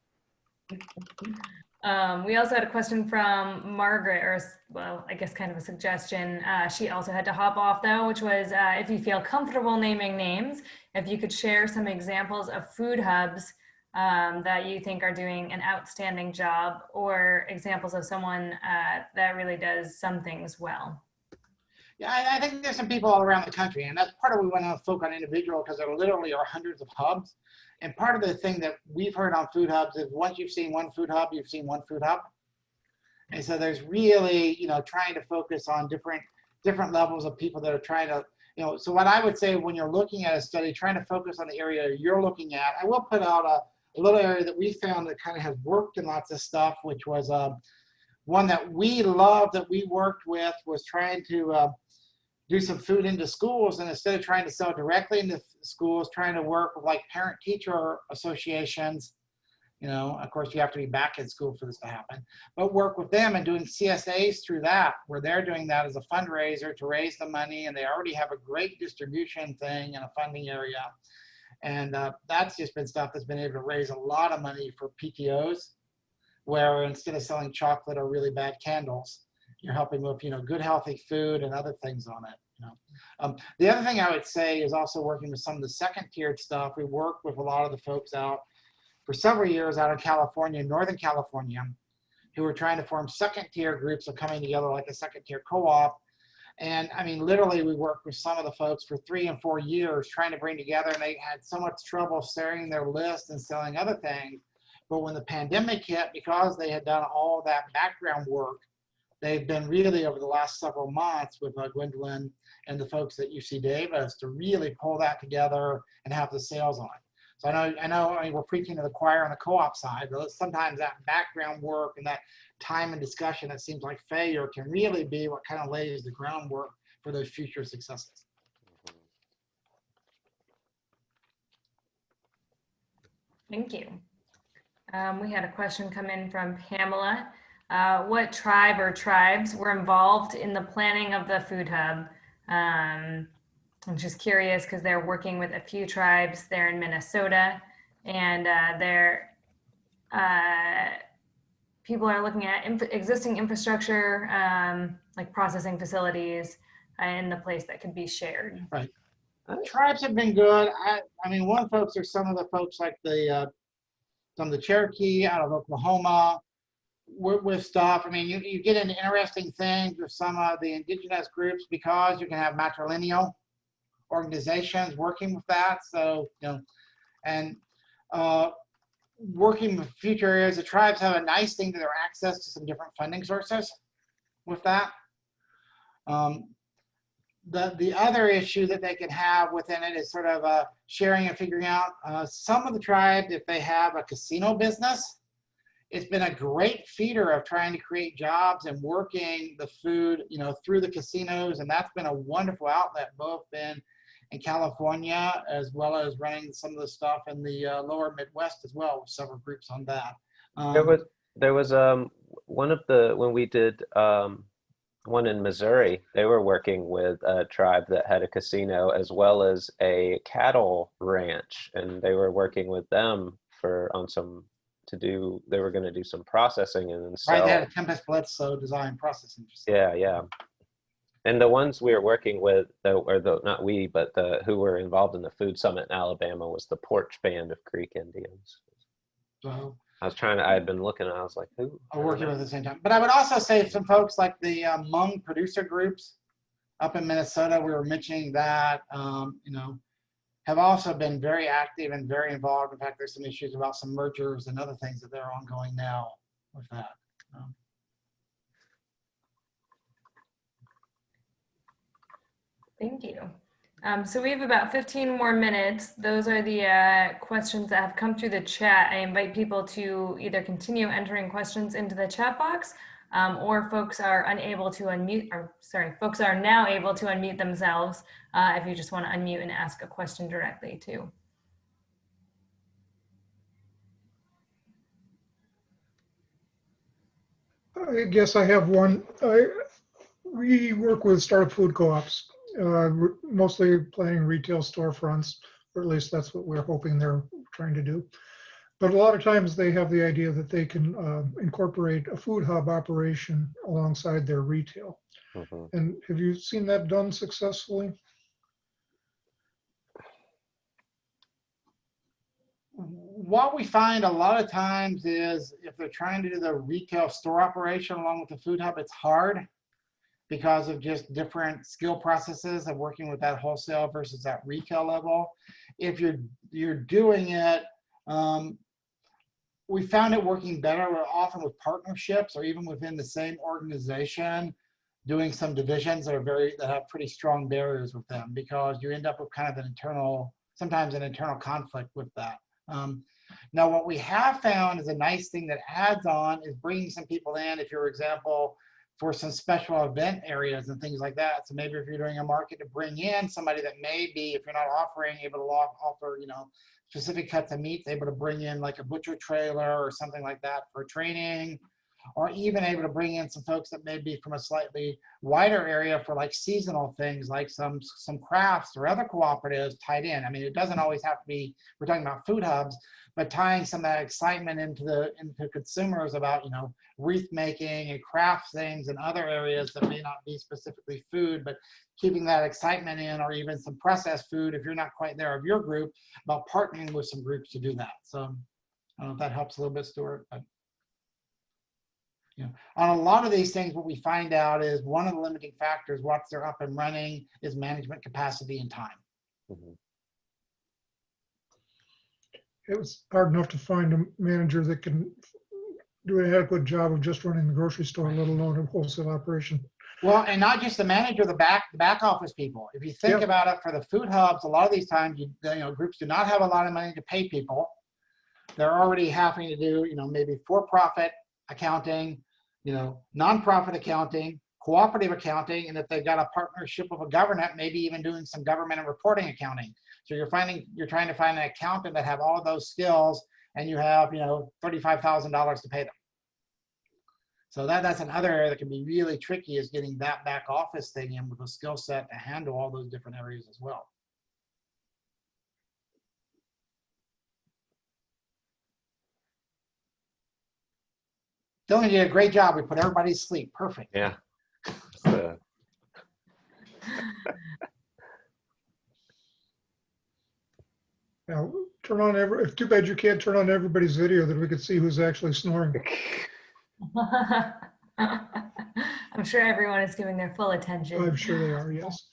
We also had a question from Margaret, or well, I guess kind of a suggestion. She also had to hop off though, which was if you feel comfortable naming names, if you could share some examples of food hubs that you think are doing an outstanding job, or examples of someone that really does some things well. Yeah, I think there's some people all around the country, and that's part of what we want to focus on individual, because there literally are hundreds of hubs. And part of the thing that we've heard on food hubs is once you've seen one food hub, you've seen one food hub. And so there's really, trying to focus on different levels of people that are trying to, so what I would say when you're looking at a study, trying to focus on the area you're looking at. I will put out a little area that we found that kind of has worked in lots of stuff, which was one that we loved that we worked with, was trying to do some food into schools, and instead of trying to sell directly into schools, trying to work with like parent-teacher associations. Of course, you have to be back in school for this to happen, but work with them and doing CSAs through that, where they're doing that as a fundraiser to raise the money, and they already have a great distribution thing and a funding area. And that's just been stuff that's been able to raise a lot of money for PTOs, where instead of selling chocolate or really bad candles, you're helping with, good, healthy food and other things on it. The other thing I would say is also working with some of the second-tiered stuff. We worked with a lot of the folks out for several years out in California, Northern California, who were trying to form second-tier groups of coming together like a second-tier co-op. And I mean, literally, we worked with some of the folks for 3 and 4 years trying to bring together, and they had so much trouble sharing their list and selling other things. But when the pandemic hit, because they had done all that background work, they've been really over the last several months with Gwendolyn and the folks at UC Davis to really pull that together and have the sales on it. So I mean, we're preaching to the choir on the co-op side, but sometimes that background work and that time and discussion that seems like failure can really be what kind of lays the groundwork for those future successes. Thank you. We had a question come in from Pamela. What tribe or tribes were involved in the planning of the food hub? I'm just curious because they're working with a few tribes there in Minnesota, and people are looking at existing infrastructure, like processing facilities in the place that could be shared. Right. Tribes have been good. I mean, one folks are some of the folks like some of the Cherokee out of Oklahoma with stuff. I mean, you get into interesting things with some of the indigenous groups because you can have matrilineal organizations working with that. So, and working with future areas, the tribes have a nice thing to their access to some different funding sources with that. The other issue that they can have within it is sort of sharing and figuring out some of the tribes, if they have a casino business, it's been a great feeder of trying to create jobs and working the food, through the casinos. And that's been a wonderful outlet, both in California, as well as running some of the stuff in the lower Midwest as well, with several groups on that. There was one of the, when we did one in Missouri, they were working with a tribe that had a casino as well as a cattle ranch, and they were working with them they were going to do some processing and then sell. Right, they had a Tempest Bledsoe design processing facility. Yeah. And the ones we were working with, not we, but who were involved in the Food Summit in Alabama, was the Porch Band of Creek Indians. So I had been looking and I was like, who? are working with at the same time. But I would also say some folks like the Hmong producer groups up in Minnesota, we were mentioning that, have also been very active and very involved. In fact, there's some issues about some mergers and other things that are ongoing now with that. Thank you. So we have about 15 more minutes. Those are the questions that have come through the chat. I invite people to either continue entering questions into the chat box, or folks are now able to unmute themselves if you just want to unmute and ask a question directly too. I guess I have one. We work with startup food co-ops, mostly planning retail storefronts, or at least that's what we're hoping they're trying to do. But a lot of times they have the idea that they can incorporate a food hub operation alongside their retail. Mm-hmm. And have you seen that done successfully? What we find a lot of times is if they're trying to do the retail store operation along with the food hub, it's hard because of just different skill processes of working with that wholesale versus that retail level. If you're doing it, we found it working better often with partnerships or even within the same organization, doing some divisions that have pretty strong barriers with them, because you end up with kind of sometimes an internal conflict with that. Now, what we have found is a nice thing that adds on is bringing some people in, if for example, for some special event areas and things like that. So maybe if you're doing a market, to bring in somebody that may be, if you're not able to offer, specific cuts of meats, able to bring in like a butcher trailer or something like that for training, or even able to bring in some folks that may be from a slightly wider area for like seasonal things, like some crafts or other cooperatives tied in. I mean, it doesn't always have to be, we're talking about food hubs, but tying some of that excitement into consumers about, wreath making and craft things and other areas that may not be specifically food, but keeping that excitement in, or even some processed food if you're not quite there of your group, about partnering with some groups to do that. So I don't know if that helps a little bit, Stuart. But on a lot of these things, what we find out is one of the limiting factors once they're up and running is management capacity and time. Mm-hmm. It was hard enough to find a manager that can do an adequate job of just running the grocery store, let alone a wholesale operation. Well, and not just the manager, the back office people. If you think about it, for the food hubs, a lot of these times, groups do not have a lot of money to pay people. They're already having to do, maybe for-profit accounting, nonprofit accounting, cooperative accounting, and if they've got a partnership with a government, maybe even doing some government and reporting accounting. So you're trying to find an accountant that have all those skills, and you have, $35,000 to pay them. So that's another area that can be really tricky, is getting that back office thing in with a skill set to handle all those different areas as well. Dylan, you did a great job. We put everybody to sleep. Perfect. Yeah. Now, it's too bad you can't turn on everybody's video that we could see who's actually snoring. I'm sure everyone is giving their full attention. I'm sure they are, yes.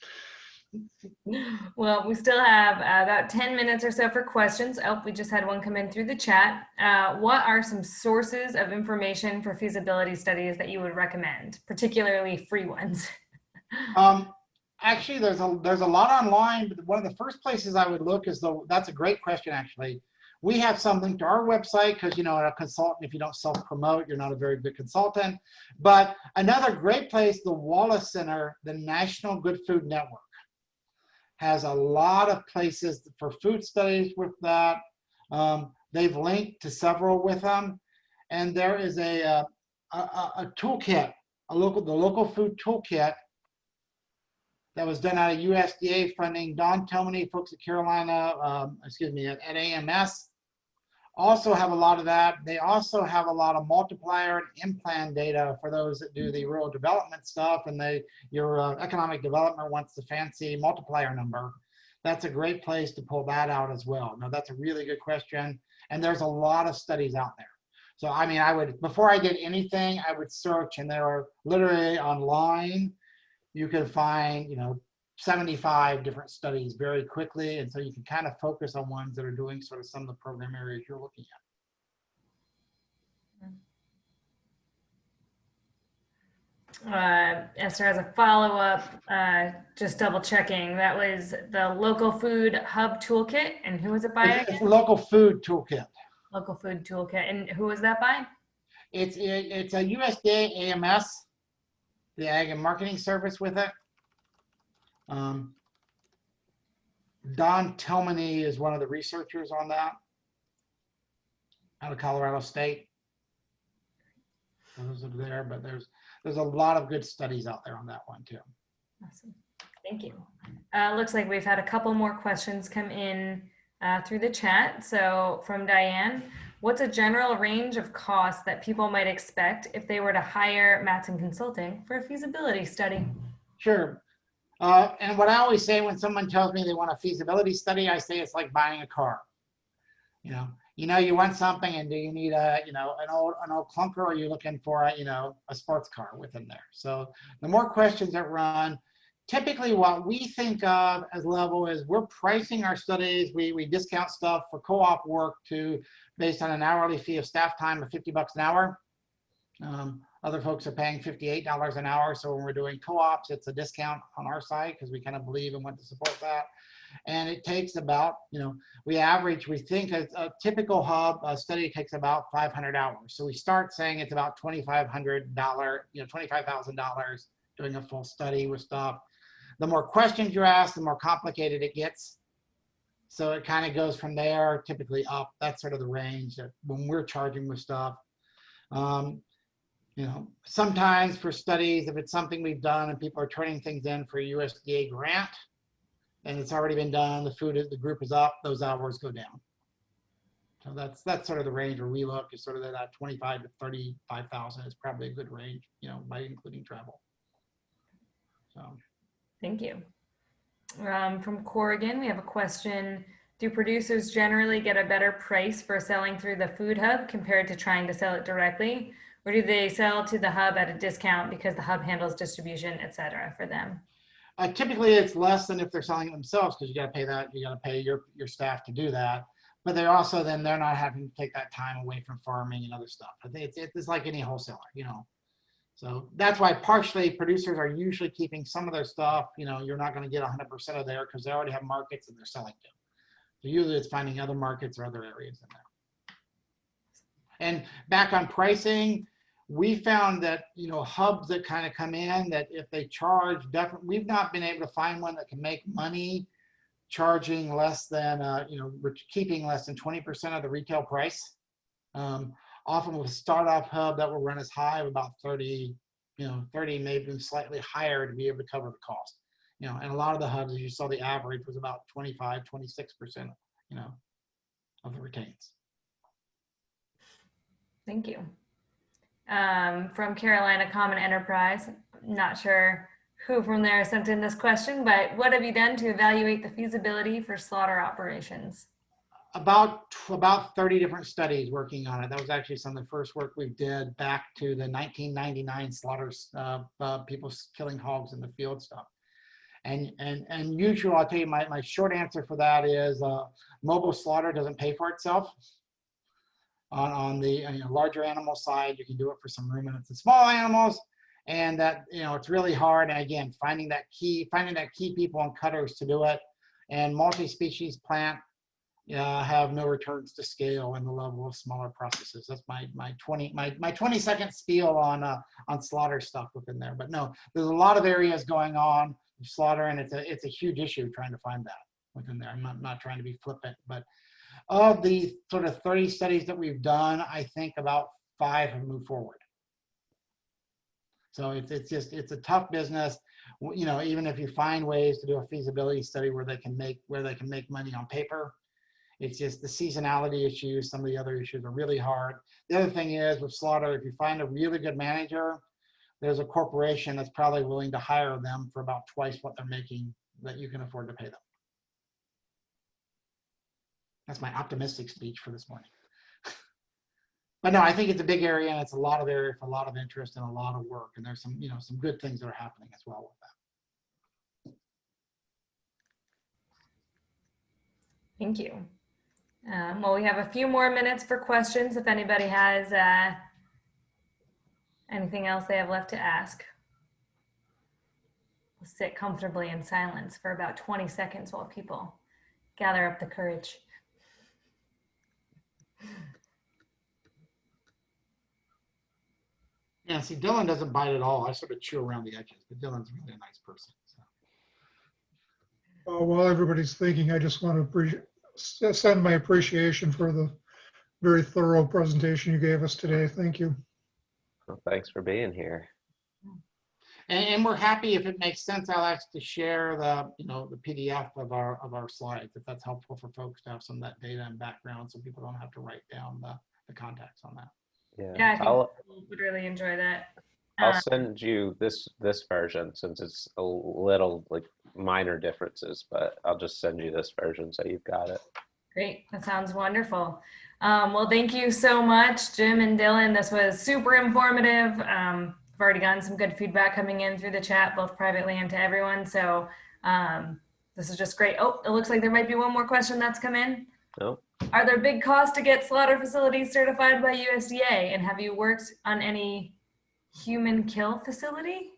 Well, we still have about 10 minutes or so for questions. Oh, we just had one come in through the chat. What are some sources of information for feasibility studies that you would recommend, particularly free ones? Actually, there's a lot online, but one of the first places I would look is that's a great question, actually. We have some linked to our website because, you know, a consultant, if you don't self-promote, you're not a very good consultant. But another great place, the Wallace Center, the National Good Food Network, has a lot of places for food studies with that. They've linked to several with them. And there is a toolkit, the local food toolkit that was done out of USDA funding. Don Tomany, folks at Carolina, at AMS, also have a lot of that. They also have a lot of multiplier and implant data for those that do the rural development stuff, and your economic development wants the fancy multiplier number. That's a great place to pull that out as well. Now, that's a really good question, and there's a lot of studies out there. So, I mean, before I did anything, I would search, and there are literally online, you can find, you know, 75 different studies very quickly. And so you can kind of focus on ones that are doing sort of some of the program areas you're looking at. Esther has a follow-up, just double checking. That was the Local Food Hub Toolkit, and who was it by? It's a local food toolkit. Local Food Toolkit, and who was that by? It's a USDA AMS, the Ag and Marketing Service with it. Don Tomany is one of the researchers on that out of Colorado State. Those are there, but there's a lot of good studies out there on that one too. Awesome. Thank you. Looks like we've had a couple more questions come in through the chat. So from Diane, what's a general range of costs that people might expect if they were to hire Matson Consulting for a feasibility study? Sure. And what I always say when someone tells me they want a feasibility study, I say it's like buying a car. You want something, and do you need an old clunker, or are you looking for a sports car within there? So the more questions that run, typically what we think of as level is we're pricing our studies. We discount stuff for co-op work based on an hourly fee of staff time of $50 an hour. Other folks are paying $58 an hour. So when we're doing co-ops, it's a discount on our side because we kind of believe and want to support that. And it takes about, we think a typical hub study takes about 500 hours. So we start saying it's about $2,500, $25,000 doing a full study with stuff. The more questions you ask, the more complicated it gets. So it kind of goes from there, typically up. That's sort of the range that when we're charging with stuff. Sometimes for studies, if it's something we've done and people are turning things in for a USDA grant and it's already been done, the group is up, those hours go down. So that's sort of the range where we look is sort of that 25 to 35,000 is probably a good range, by including travel. So. Thank you. From Corrigan, we have a question. Do producers generally get a better price for selling through the food hub compared to trying to sell it directly? Or do they sell to the hub at a discount because the hub handles distribution, et cetera, for them? Typically, it's less than if they're selling it themselves because you got to pay that. You got to pay your staff to do that. But they also they're not having to take that time away from farming and other stuff. I think it's like any wholesaler, So that's why partially producers are usually keeping some of their stuff. You're not going to get 100% of there because they already have markets that they're selling to. So usually it's finding other markets or other areas in there. And back on pricing, we found that, hubs that kind of come in that if they charge, we've not been able to find one that can make money charging less than, keeping less than 20% of the retail price. Often with a startup hub that will run as high of about 30, 30, maybe slightly higher to be able to cover the cost. And a lot of the hubs, as you saw, the average was about 25, 26%, of the retains. Thank you. From Carolina Common Enterprise, not sure who from there sent in this question, but what have you done to evaluate the feasibility for slaughter operations? About 30 different studies working on it. That was actually some of the first work we did back to the 1999 slaughters, people killing hogs in the field stuff. And usually, I'll tell you my short answer for that is mobile slaughter doesn't pay for itself. On the larger animal side, you can do it for some ruminants and small animals, and that it's really hard. And again, finding that key people and cutters to do it, and multi-species plant have no returns to scale in the level of smaller processes. That's my 20-second spiel on slaughter stuff within there. But no, there's a lot of areas going on with slaughter, and it's a huge issue trying to find that within there. I'm not trying to be flippant, but of the sort of 30 studies that we've done, I think about 5 have moved forward. So it's a tough business. You know, even if you find ways to do a feasibility study where they can make money on paper, it's just the seasonality issues. Some of the other issues are really hard. The other thing is with slaughter, if you find a really good manager, there's a corporation that's probably willing to hire them for about twice what they're making that you can afford to pay them. That's my optimistic speech for this morning. But no, I think it's a big area, and it's a lot of area for a lot of interest and a lot of work. And there's some, some good things that are happening as well with that. Thank you. Well, we have a few more minutes for questions if anybody has anything else they have left to ask. We'll sit comfortably in silence for about 20 seconds while people gather up the courage. Yeah, see, Dylan doesn't bite at all. I sort of chew around the edges, but Dylan's really a nice person. So. While everybody's thinking, I just want to send my appreciation for the very thorough presentation you gave us today. Thank you. Well, thanks for being here. And we're happy, if it makes sense, Alex, to share the the PDF of our slides, if that's helpful for folks to have some of that data and background, so people don't have to write down the contacts on that. Yeah, I think people would really enjoy that. I'll send you this version, since it's a little like minor differences, but I'll just send you this version so you've got it. Great, that sounds wonderful. Well, thank you so much, Jim and Dylan. This was super informative. I've already gotten some good feedback coming in through the chat, both privately and to everyone. So this is just great. Oh, it looks like there might be one more question that's come in. No. Are there big costs to get slaughter facilities certified by USDA? And have you worked on any human kill facility?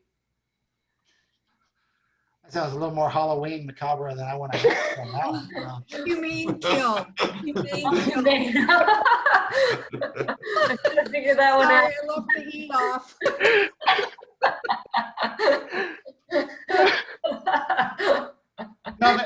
That sounds a little more Halloween macabre than I want to ask on that one. Humane kill. Humane kill. I couldn't figure that one out. Sorry, I left the heat off. No,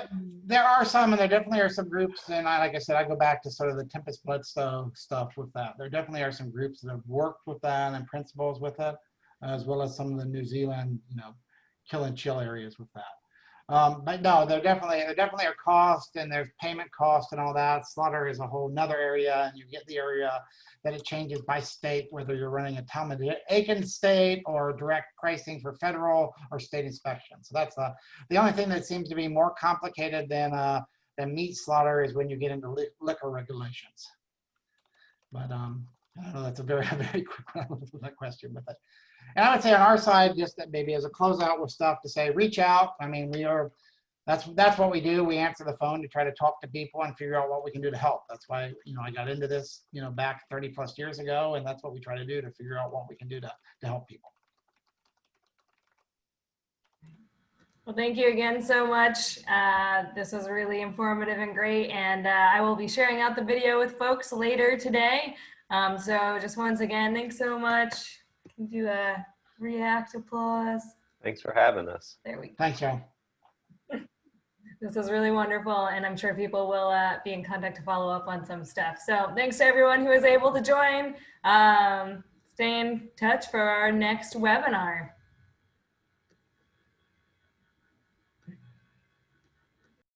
there are some, and there definitely are some groups, and like I said, I go back to sort of the Tempest Bloodstone stuff with that. There definitely are some groups that have worked with that and principles with it, as well as some of the New Zealand, kill and chill areas with that. But no, there definitely are costs, and there's payment costs and all that. Slaughter is a whole nother area, and you get the area that it changes by state, whether you're running a Talmud Aiken state or direct pricing for federal or state inspection. So that's the only thing that seems to be more complicated than meat slaughter is when you get into liquor regulations. But I don't know, that's a very, very quick one with that question. But and I would say on our side, just that maybe as a closeout with stuff to say, reach out. I mean, that's what we do. We answer the phone to try to talk to people and figure out what we can do to help. That's why, I got into this, back 30 plus years ago, and that's what we try to do, to figure out what we can do to help people. Well, thank you again so much. This was really informative and great, and I will be sharing out the video with folks later today. So just once again, thanks so much. Can do a react applause. Thanks for having us. There we go. Thanks, Joe. This is really wonderful, and I'm sure people will be in contact to follow up on some stuff. So thanks to everyone who was able to join. Stay in touch for our next webinar.